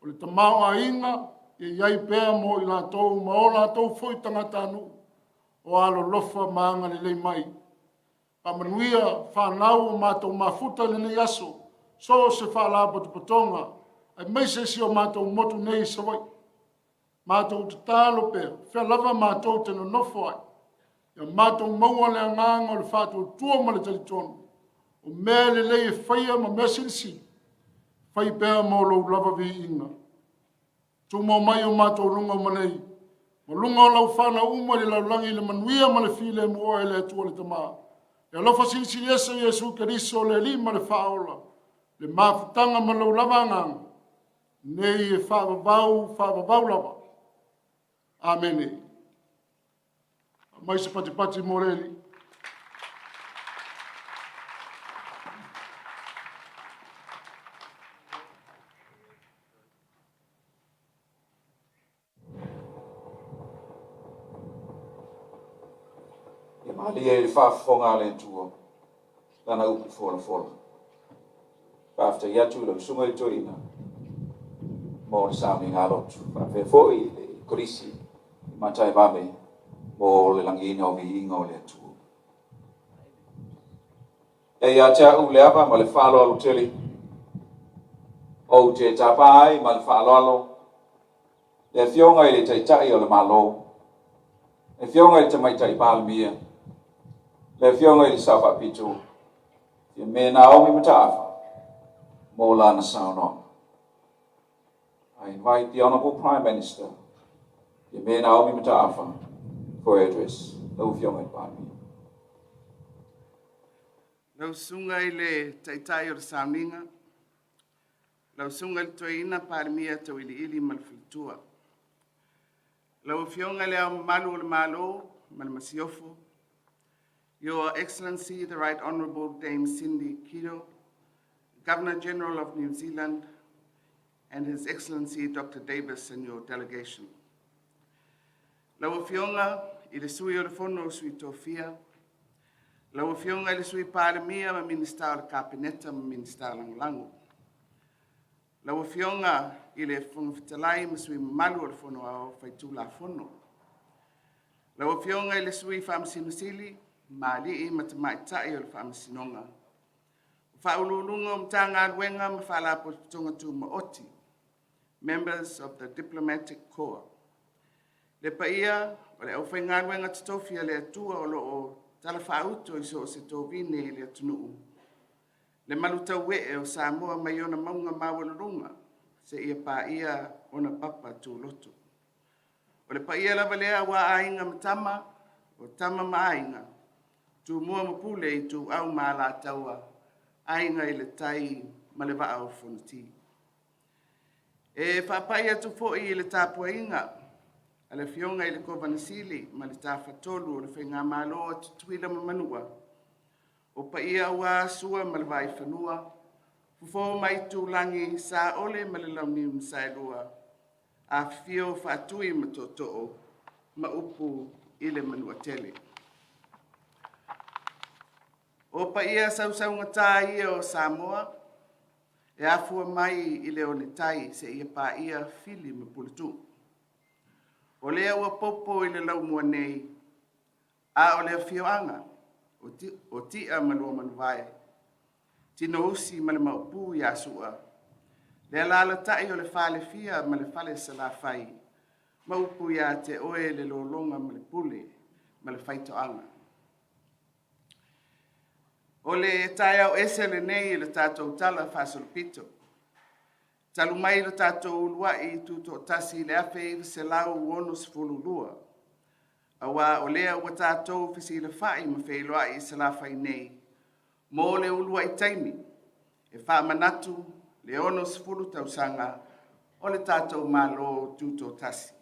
O le tamao a inga, e iai pēr mo i lātou, ma o lātou foi tangata anu, o alo lofa maanga le lei mai. Pa manuia, whanau o mātou mafuta le nei aso, so se whala potopotonga, ai meise si o mātou motu nei Savaii. Mātou te tālo pēr, whea lava mātou te no nofo ai. Ia mātou maua le anganga o le whātua tua ma le talitonu, o mea le lei e whaia ma mea silisi. Whai pēr mo lo lava vi inga. Tu mo mai o mātou lunga manei. Mo lunga o lau whana uma le lau langi le manuia ma le file mo oe le atua le tamaa. E alofa sili esa Jesu Keriso le lima le whaola. Le mafutanga ma lau lava ngang. Nei e whaavavau lava. Amene. Mai se pati moreli. Ali e whaafonga le tua. Lana upi fola. Whaafta iatu lau sunga i toina. Mo le sauni ngā lotu. Whaafea foi le korisi. I matai vame. Mo le langina o vi inga o le atua. E ia tea u le apa ma le whaalo alu tele. O te tapai ma le whaalo alo. Le fionga i le taitai o le malo. Le fionga i le tamaitai palmia. Le fionga i safa pitu. Ia me Naomi Mataafa. Mo lana sauno. I invite the Honourable Prime Minister, ia me Naomi Mataafa, for address. Lau fionga i pāmi. Lau sunga i le taitai o le sauninga. Lau sunga le toina pārmia tau ili malfitua. Lau fionga le au malu o le malo, malmasiofo. Your Excellency, the Right Honourable Dame Cindy Kido, Governor General of New Zealand, and His Excellency Dr. Davis and your delegation. Lau fionga i le sui o le fono o sui tofia. Lau fionga i le sui pāremia ma minister o le kapineta ma minister langulangu. Lau fionga i le fono fitalai ma sui malu o le fono ao faitu la fono. Lau fionga i le sui whaamasinosili, maali i matamaitai o le whaamasinonga. Whaululunga mtanga aluenga ma whaalapo tunga tu maoti, members of the Diplomatic Corps. Le paia, o le au whainga aluenga tutofia le atua o loo tala whauto i so se tōwine le atunuu. Le maluta wee o Samoa mai ona maunga mawalurunga, se ia pa ia ona papa tu loto. O le paia lava lea wa ainga matama, o tama maainga, tu mua mapule i tu au maa la taua, ainga i le tai ma le waa o whunuti. E whapaia tu fo i le tāpua inga, a le fionga i le kovanasili, ma le tāwhatolu o le whainga māloa tutuila mamanua, o paia ua sua ma le vai whanua, fufo mai tu langi sa ole ma le launi msailua, a fio whaatui ma tōtoo, ma upu i le manua tele. O paia sausaunga tā ia o Samoa, e afua mai i le o le tai se ia pa ia fili ma pulitu. O lea ua popo i le laumua nei, a o lea fioanga, o tia ma lua manuwae, tino usi ma le maupu i asua, le alala tai o le fale fia ma le fale salafai, maupu ia te oe le lolonga ma le pule, ma le faitoanga. O le tae au ese le nei le tātou tala whasolpito. Talu mai le tātou ulua i Tuto'Atasi le afe i se lau uono sifululua. Awa o lea ua tātou fisi le whai ma whailoa i se la whai nei. Mō le ulua i taimi, e Faamanatu le ono sifulu Tausaga o le tātou malo Tuto'Atasi.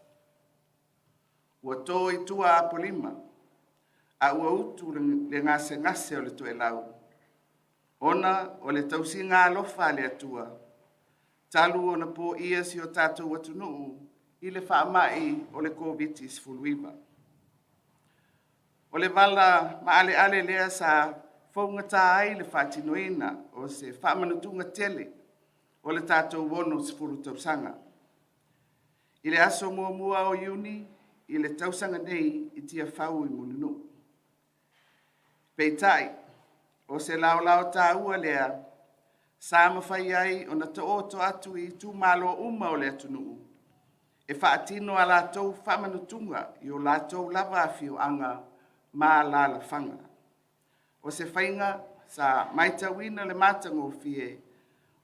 Ua tō i tua apolima, a ua utu le ngase o le toe lau. Ona o le tausinga alofa le atua, talu ona po ia si o tātou atunuu i le whaamai o le COVID-19. O le wala maale ale lea sa whaungata ai le whaatinoina o se whaamanutunga tele o le tātou wono sifuru Tausaga. I le aso mua o Iuni, i le Tausaga nei i tia whau i mununu. Peitai, o se lao tā ua lea, sa mawhai ai o na to atu i tū malo uma o le atunuu. E whaatino a lātou whamanutunga i o lātou lava awhio anga mā la whanga. O se whainga sa maitawina le mātango fie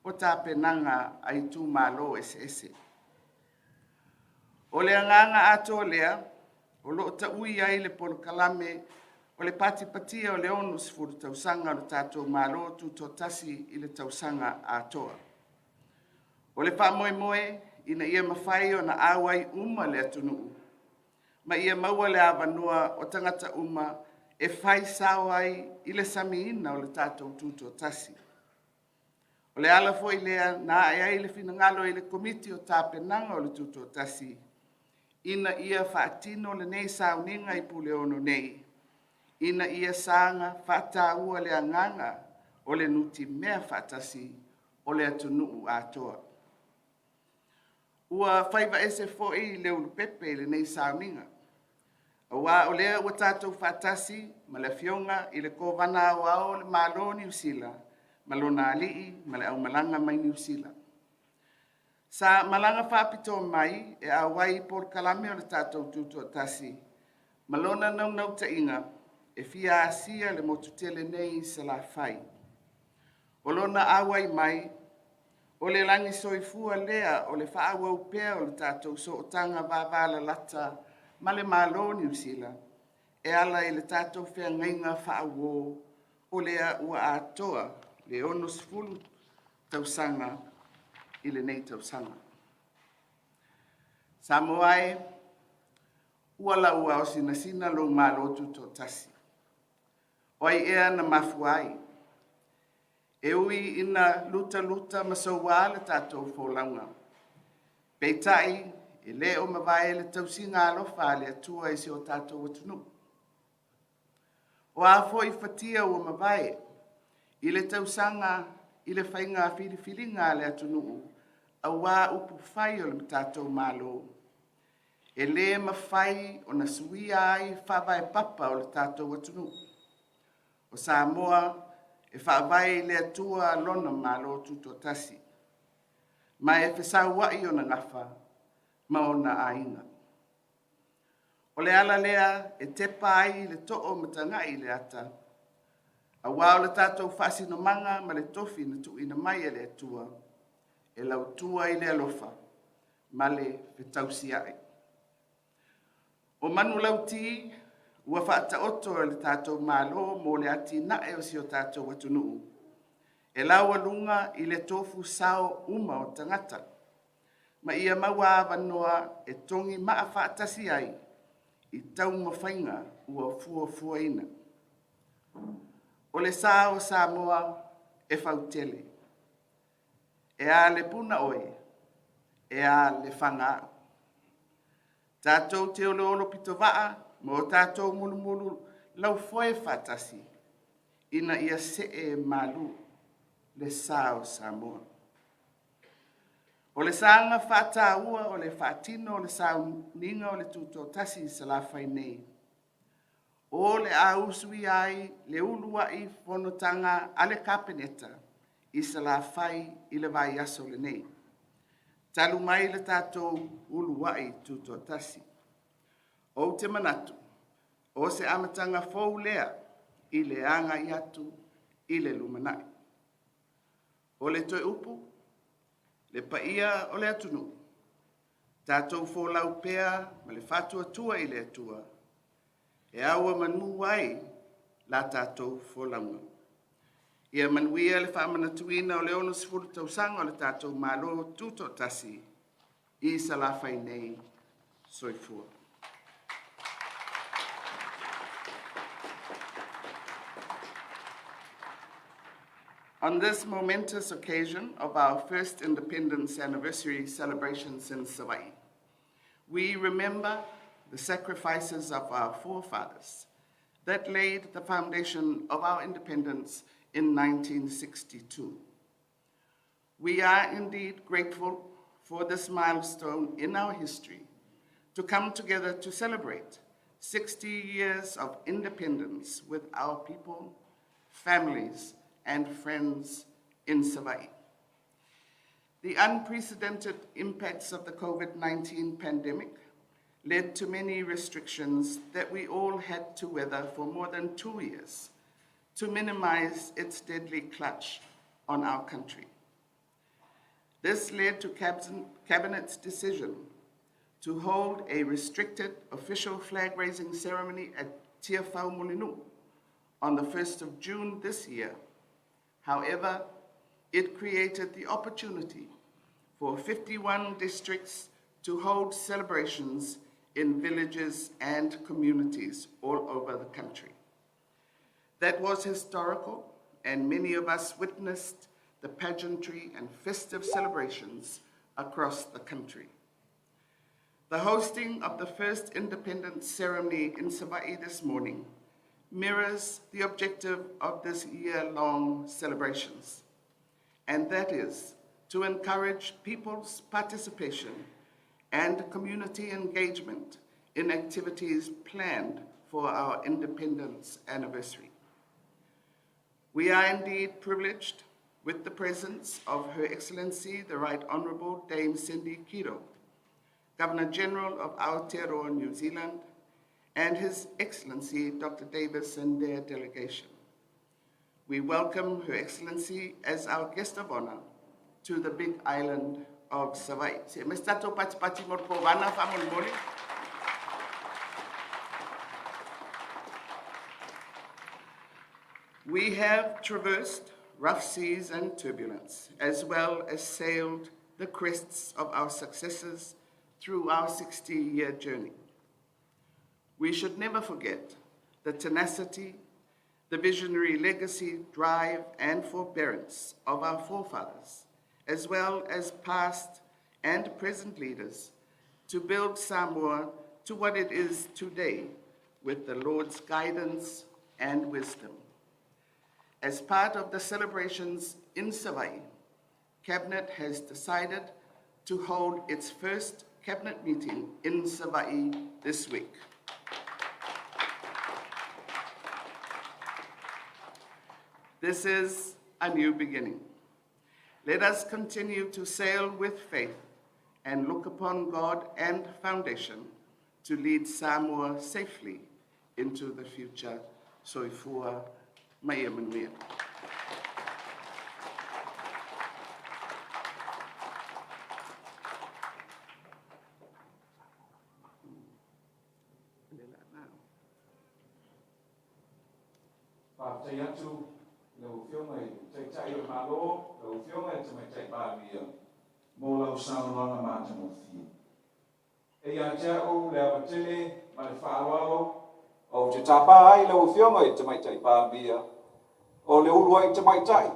o tā penanga ai tū malo ese. O le anganga ato lea, o loo ta ui ai le polokalame o le patia o le ono sifuru Tausaga o le tātou malo Tuto'Atasi i le Tausaga atoa. O le whaamoemoe ina ia mawhai o na awai uma le atunuu. Ma ia maua le awanua o tangata uma e whai Savaii i le samiina o le tātou Tuto'Atasi. O le ala foi lea na ai le finangalo i le komiti o tāpenanga o le Tuto'Atasi. Ina ia whaatino le nei sauninga i pule ono nei. Ina ia sanga whaataua le anganga o le nuti mea whaatasi o le atunuu atoa. Ua whaiva ese foi le ulu pepe le nei sauninga. Awa o lea ua tātou whaatasi ma le fionga i le kovana au le malo New Zealand, malona alii ma le au malanga mai New Zealand. Sa malanga whapito mai e awai por kalame o le tātou Tuto'Atasi. Malona nau ta inga e fia asia le motutele nei se la whai. O lona awai mai, o le langi soifua lea o le whaawa upea o le tātou so o tanga wāwala lata ma le malo New Zealand. E ala i le tātou whea ngainga whaawo o lea ua atoa le ono sifulu Tausaga i le nei Tausaga. Samoa ua la ua o sina lo malo Tuto'Atasi. Oi ea na mafuai. E ui ina luta masaua le tātou wholaunga. Peitai e le o mawai le tausinga alofa le atua i se o tātou atunu. O afo i fatia o mawai i le Tausaga i le whainga whiriwhiringa le atunuu a wā upu whai o le tātou malo. e le mawhai o na suia ai whawai papa o le tātou atunu. O Samoa e whawai le atua lona malo Tuto'Atasi. Ma e whesau wai o na ngafa, ma o na ainga. O le ala lea e te pai le to'o matangai le ata. A wao le tātou whasi no manga ma le tofi na tuina mai e le atua. E lau tua i le alofa, ma le whetausi ai. O manu lau ti, ua whaata oto e le tātou malo mo le ati nae o si o tātou atunuu. E lau alunga i le tofu sao uma o tangata. Ma ia maua awanoa e tongi maa whaatasi ai i tau mawhainga ua fua ina. O le sao Samoa e whautele. E a le puna oe, e a le whanga. Tātou te olo pito waa, mo tātou mulu lau foe whatasi, ina ia se e malu le sao Samoa. O le sanga whata ua, o le whatino, o le sao ninga, o le Tuto'Atasi sa la whai nei. O le a usui ai, le ulua i whanotanga ale kapeneta, i sa la whai i le vai aso le nei. Talu mai le tātou ulua i Tuto'Atasi. O te manatu, o se amatanga fōu lea, i le anga i atu, i le lumanai. O le toi upu, le paia o le atunu. Tātou fōlau pea, ma le whatua tua i le atua. E aua manu wai, la tātou fōlaunga. Ia manuia le Faamanatuinna o le ono sifuru Tausaga o le tātou malo Tuto'Atasi, i sa la whai nei soifua. On this momentous occasion of our first independence anniversary celebrations in Savaii, we remember the sacrifices of our forefathers that laid the foundation of our independence in 1962. We are indeed grateful for this milestone in our history to come together to celebrate 60 years of independence with our people, families, and friends in Savaii. The unprecedented impacts of the COVID-19 pandemic led to many restrictions that we all had to weather for more than 2 years to minimize its deadly clutch on our country. This led to Cabinet's decision to hold a restricted official flag-raising ceremony at Tia Whaumulinu on the 1st of June this year. However, it created the opportunity for 51 districts to hold celebrations in villages and communities all over the country. That was historical, and many of us witnessed the pageantry and festive celebrations across the country. The hosting of the first independence ceremony in Savaii this morning mirrors the objective of this year-long celebrations, and that is to encourage people's participation and community engagement in activities planned for our independence anniversary. We are indeed privileged with the presence of Her Excellency, the Right Honourable Dame Cindy Kiro, Governor-General of Aotearoa, New Zealand, and His Excellency, Dr. Davis, and their delegation. We welcome Her Excellency as our guest of honor to the big island of Savaii. We have traversed rough seas and turbulence, as well as sailed the crests of our successes through our 60-year journey. We should never forget the tenacity, the visionary legacy, drive, and forbearance of our forefathers, as well as past and present leaders, to build Samoa to what it is today with the Lord's guidance and wisdom. As part of the celebrations in Savaii, Cabinet has decided to hold its first Cabinet meeting in Savaii this week. This is a new beginning. Let us continue to sail with faith and look upon God and Foundation to lead Samoa safely into the future. Soifua Mai Samoa. Tay atu lau fio mai tai o malo lau fio mai tai ba mia mo lau sauna ma ta mo fi e ya ja o le tele ma le fa o te tapa ai lau fio mai tai ba mia o le ulu ai tai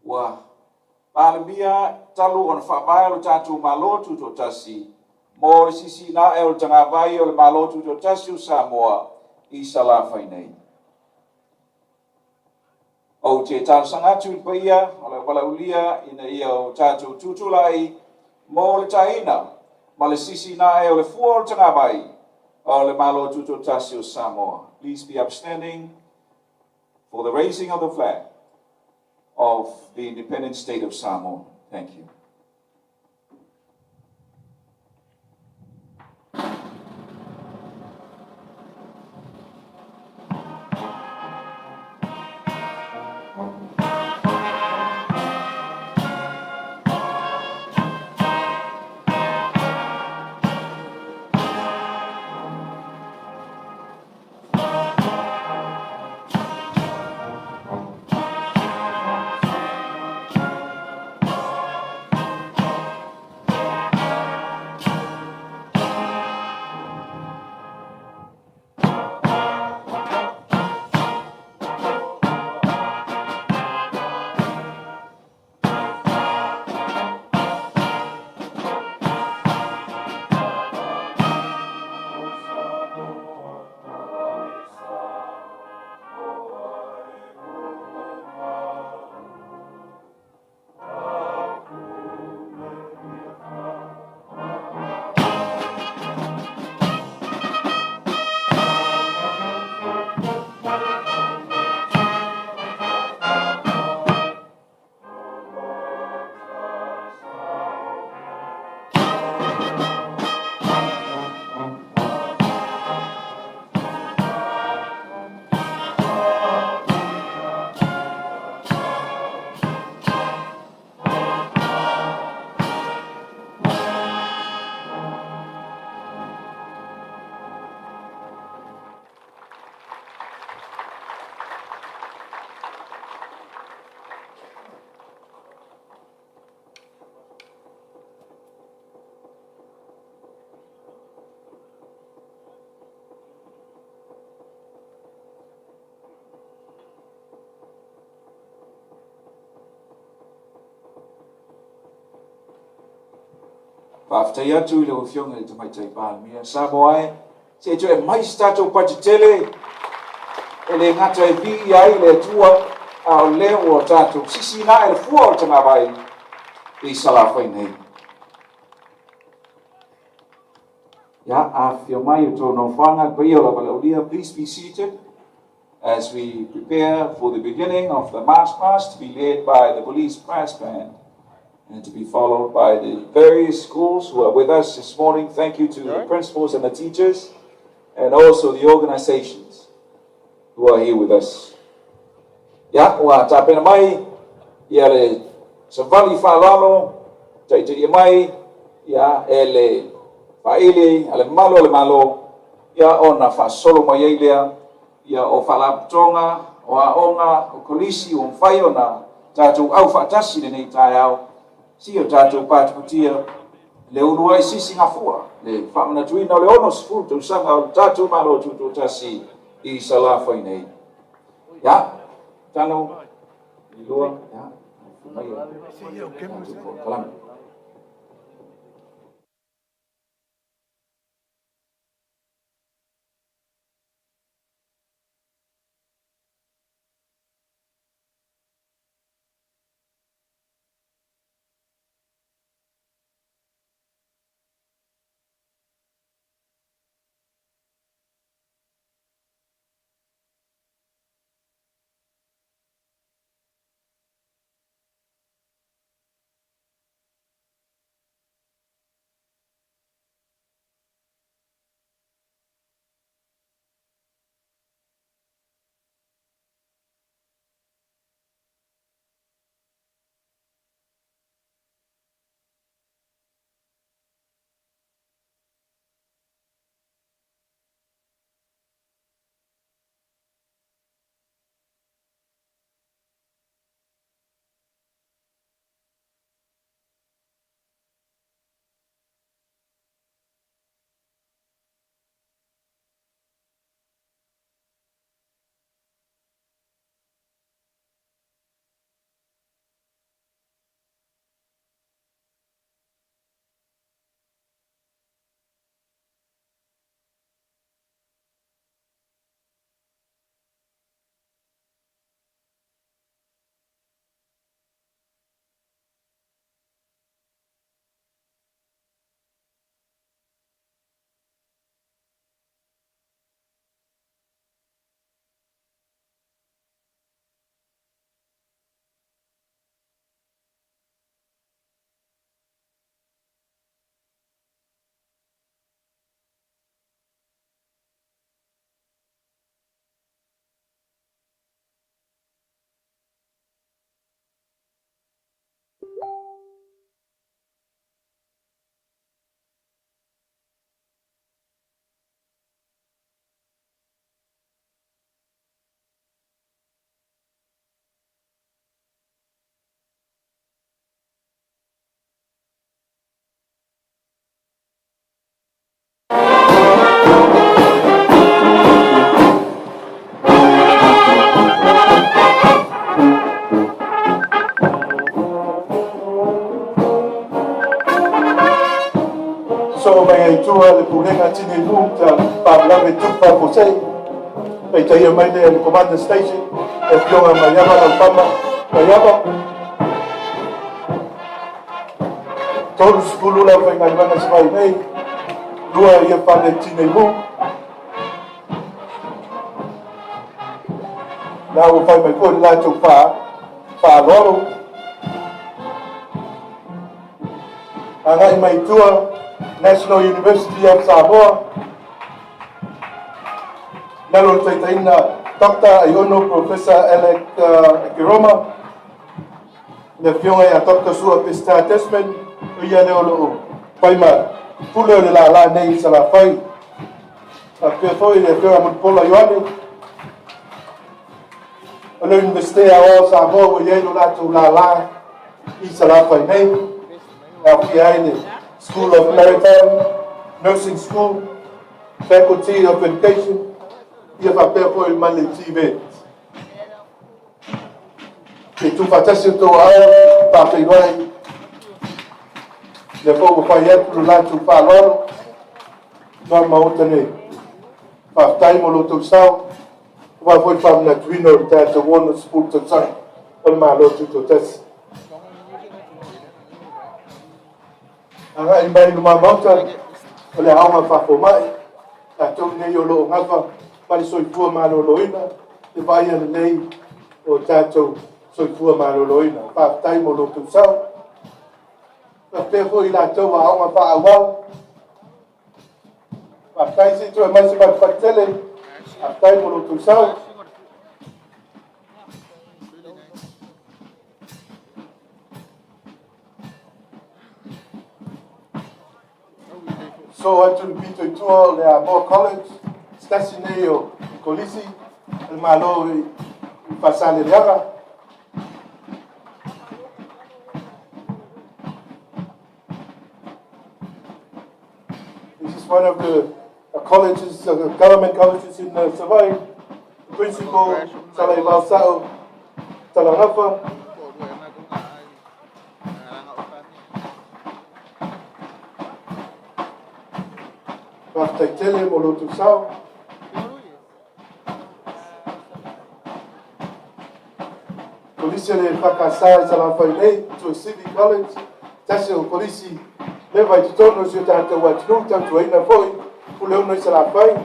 wa ba le mia talu on fa ba lo tatu malo Tuto'Atasi mo le sisi na e o tanga vai o le malo Tuto'Atasi Samoa I Savaii nei. O te Tausaga tu paia, o le walaulia ina ia o tātou tutulai, mo le taina, ma le sisi na e o le fua o tanga mai, o le malo Tuto'Atasi o Samoa. Please be upstanding for the raising of the flag of the independent state of Samoa. Thank you. Whaftai atu I le uwhionga I te maitai pāmia. Savaii, se tu e mai stato patitele, e le ngata e vi ai le tua a o leo o tātou. Sisi na e le fua o tanga vai I Savaii nei. Ya, a whio mai o tō no whanga, pia o la walaulia, please be seated as we prepare for the beginning of the march past to be led by the police brass band. And to be followed by the various schools who are with us this morning. Thank you to the principals and the teachers, and also the organizations who are here with us. Ya, wa tapena mai, ia le Savaii whalalo, taitiri mai, ia ele whaile, ale malo, ia ona whasolo mai eilea, ia o whalaputonga, o aonga, o kolisi, o mwhai ona, tātou au whaatasi nei tai au, si o tātou pātukutia, le unu ai sisi ngafua, le Faamanatuinna o le ono sifuru, Tausaga o tātou malo Tuto'Atasi I Savaii nei. Ya, tano, I lua, ya, kalami. lave tupa ko sei. Pei tai mai le command station. E fionga mai ava na fama. Mai ava. Tolu skulu la fai ngai mana Savaii nei. Lua ia pale tine mu. Na o fai mai ko la tu fa loro. Angai mai tua National University of Samoa. Nalo taitaina Dr. Iono Professor Alec Kiroma. Le fionga ya Dr. Sua Pista Tesman. Ia leo lo pai ma pulo le la nei sala fai. A pe foi le fionga mo pola yoani. Ala university a Samoa ia lo la tu la I sala fai nei. FPI, School of Maritime, Nursing School, Faculty of Education, ia whapea po I male TV. E tu whatasi tō ao, whapei wai, le pōko whai atu la tu whaloro, noa maota nei. Whaftai mo lo tō sao, whafoi Faamanatuinna o tātou wona school tō tai, o le malo Tuto'Atasi. Anga I mai luma mauta, o le aonga whafo mai, a tau nei o loo ngawa, pari soifua maloloina, te vai ana nei o tātou soifua maloloina. Whaftai mo lo tu sau, whapea fo I la tau a aonga whaawau, whaftai si tu e mai se mai whatele, whaftai mo lo tu sau. So atu le pito I tua le Moore College, stasi nei o Kolisi, le malo I pasale leanga. This is one of the colleges, government colleges in Savaii. The principal, Salai Valsao, Talarafa. Whaftaitele mo lo tu sau. Polisi le whakasai sa la whai nei to a city college. Tasi o polisi le vai tutono si o tātou atinu tātou aina foi. Pule unai sa la whai.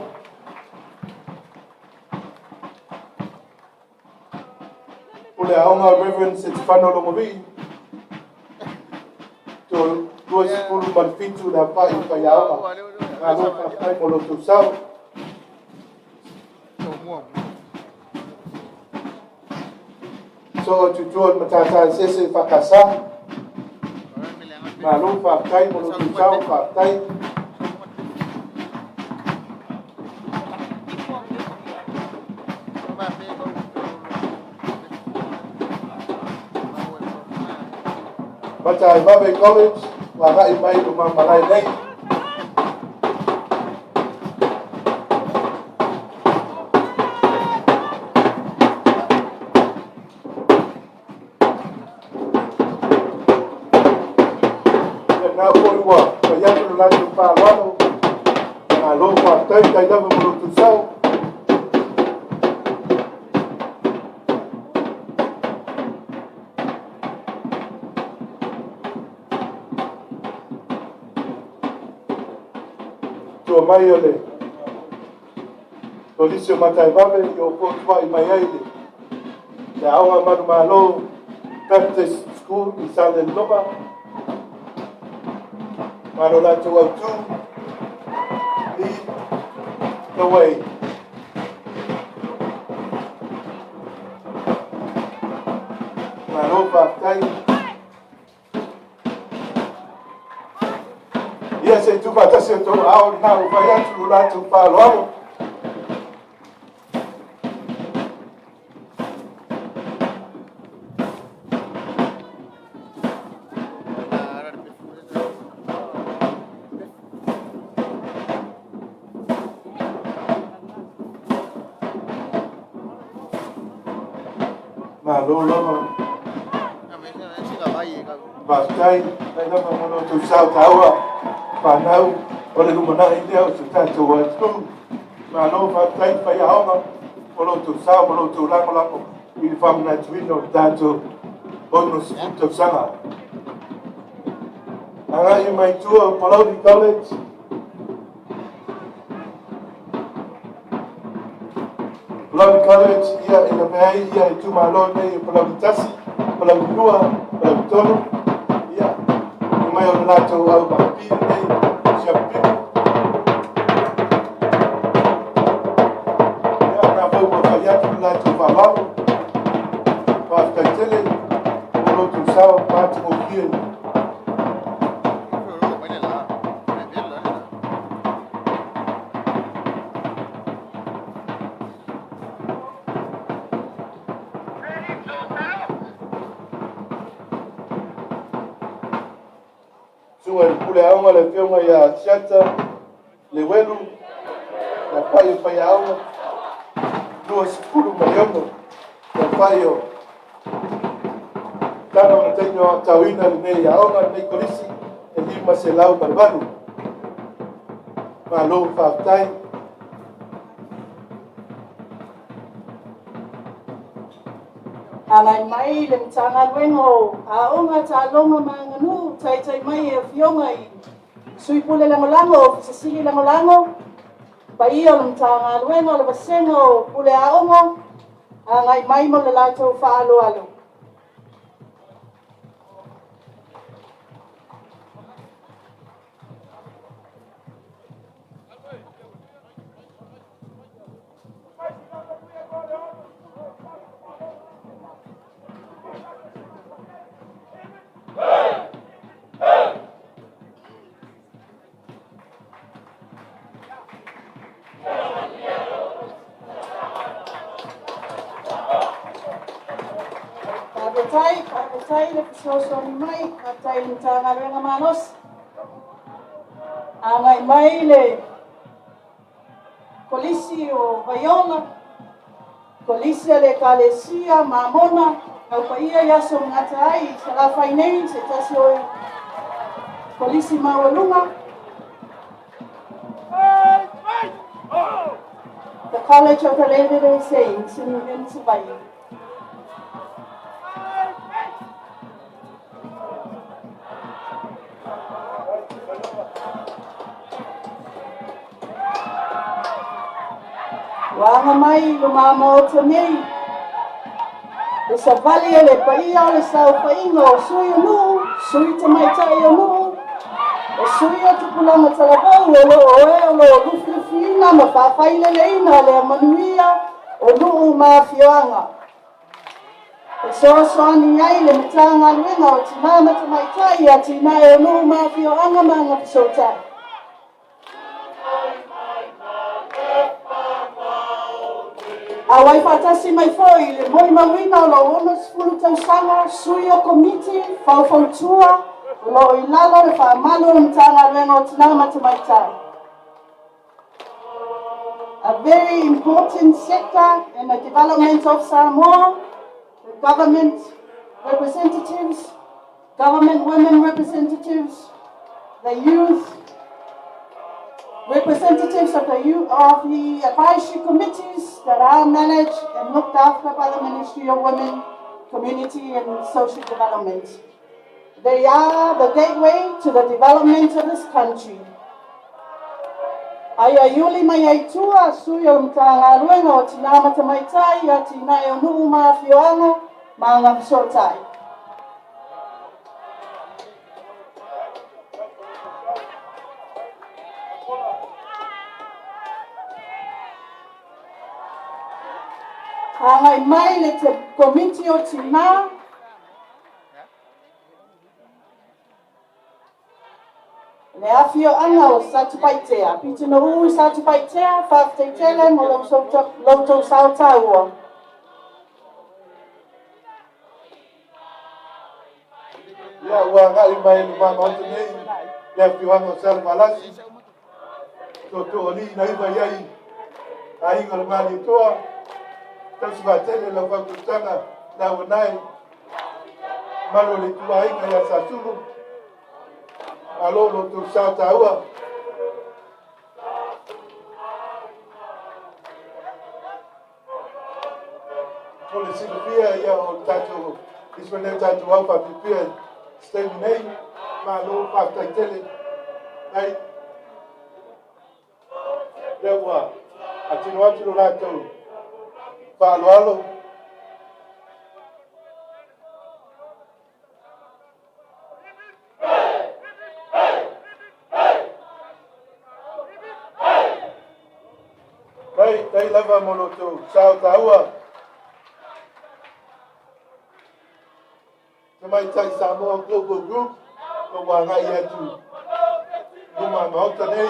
Pule aonga Reverend Setifano Lomovi. To dua sepuluh manfitu la whai whai aonga. Ngalo whaftai mo lo tu sau. So tutuan matata sese whakasa. Ngalo whaftai mo lo tu sau whaftai. Matai Babe College, wakai mai rumah malai nei. Now for what? But you have to like to follow. I love my third, I never want to sell. To my ole. Police matai babe, yo po twa I my aide. Ya awa manu malo Baptist School, Isale Loba. Manola to lead the way. Manola time. Yes, I do but I said to our now if I have to like to follow. Lolo Bastai, I never want to South Tower, Panau, or the Lumana India, to Tautua Mai Ma lo whaatai whai aonga, o lo tu sao, o lo tu lango, i Faamanatuinna o tātou ono si Tausaga. Anga i mai tua o Palauri College, Palauri College, ia e na mea ia e tumalo nei o Tuto'Atasi, Palauri Lua, Palauri Tolu, ia, i mai o na lātou au makapiri nei, siapiri. Ia, na whau ma whaiatu na lātou whawako, whaastaitele, o lo tu sao, pāti mo kia. Sunga le pule aonga le whionga ia siata, le welu, na whai aonga, lua sipuru mai ono, na whai o tana o teino o tauina le nei aonga, nei kolisi, e lima se lau marwaru. Ma lo whaatai, Alai mai le mtanga wengo a onga ta longa manganu tai tai mai e fionga I sui pule lango fisasili lango pa ia le mtanga wengo le basengo pule a onga a ngai mai mo le lato fa alo. Kapetai le fisoso ni mai katai le mtanga wenga manos a ngai mai le kolisi o Vaiona, kolisi le kalesia mamona au pa ia yaso ngata ai se la fainei se tasi o kolisi mawalunga. The College of the Latter-day Saints in Savaii. Wanga mai lumama o tanei. Le Savaii le paia o le sauwhainga o sui anu, sui tamaitai anu, o sui o tupulanga talavau o lo lufilufina ma whawhaile leina le manuia o nuu mafioanga. O soasoani ai le mitanga luenga o tinama tamaitai a tina e o nuu mafioanga manga pisotai. A wai whaatasi mai foi le moi mawina o lo ono sifuru Tausaga, sui o komiti, whautua, lo I lalo le whaamalo le mtanga luenga o tinama tamaitai. A very important sector in the development of Samoa, the government representatives, government women representatives, the youth, representatives of the advisory committees that are managed and looked after by the Ministry of Women, Community and Social Development. They are the gateway to the development of this country. Ai yuli mai ai tua sui o mtanga luenga o tinama tamaitai a tina e o nuu mafioanga ma ngā pisotai. Hangai mai le te komiti o tina le afio anga o Satupaitea, piti no ui Satupaitea, whafteitele mo lautou sautaua. ia ua ngai mai le mama o nei, le afio anga o Savaii, to li na iwa iai, a inga le mali toa, tasi vatele la wakutanga na wanai, malo le tua inga ya satulu, alolo tu sautaua. o le silifia ia o tātou ismaneu tātou au whapipia stemi nei ma lo whaktaitele ai lea ua atino atu lo lātou whaaloalo Dai lava monoto sao taua. Mai Samoa Global Group no wanga ia tu. Numa mauta nei.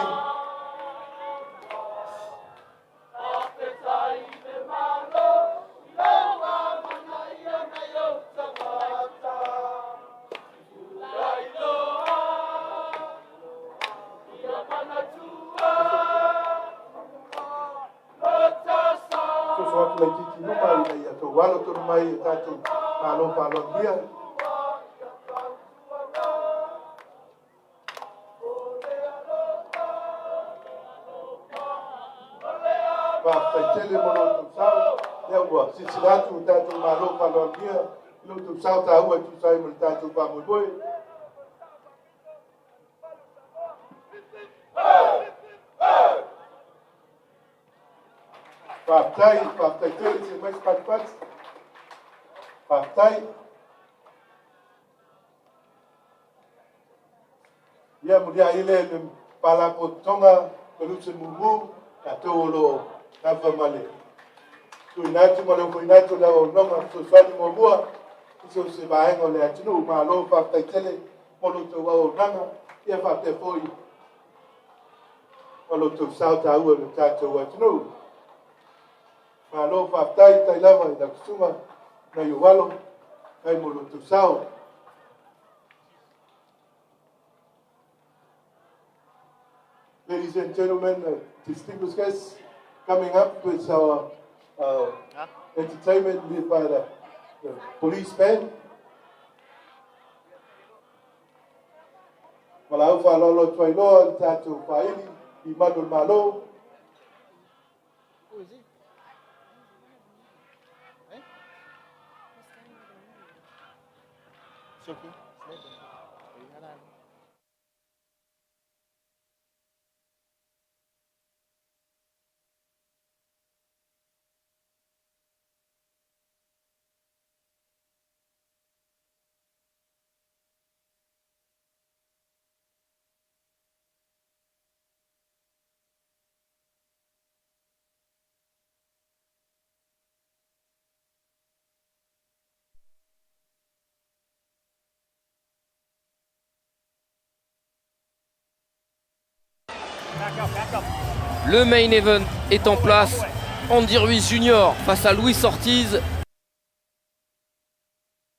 Lai titi numa ia to walo to mai tatu palo dia. Tele mono tu sao ya ua sisilatu tatu palo dia lo tu sao ta ua tu sai mo tatu pa mo boy. Partai tele se mais pat. Partai. Ya mulia ile pala potonga pelu se mumu atolo kava male. Tu inatu malo ko inatu la o nonga so swali mo mua. So se baengo le atinu malo partai tele molo to wa o nanga ia fa te foi. Molo to sauta ua le tato atinu. Malo whaftai tai lava i kusuma na iwalo kai molo tu sao. Ladies and gentlemen, distinguished guests, coming up with our entertainment led by the police band. Malau whalolo tuai loa, tātou whaili, i manu malo. Who is he? Shoki, Le main event est en place. Andy Ruiz Junior face à Luis Ortiz.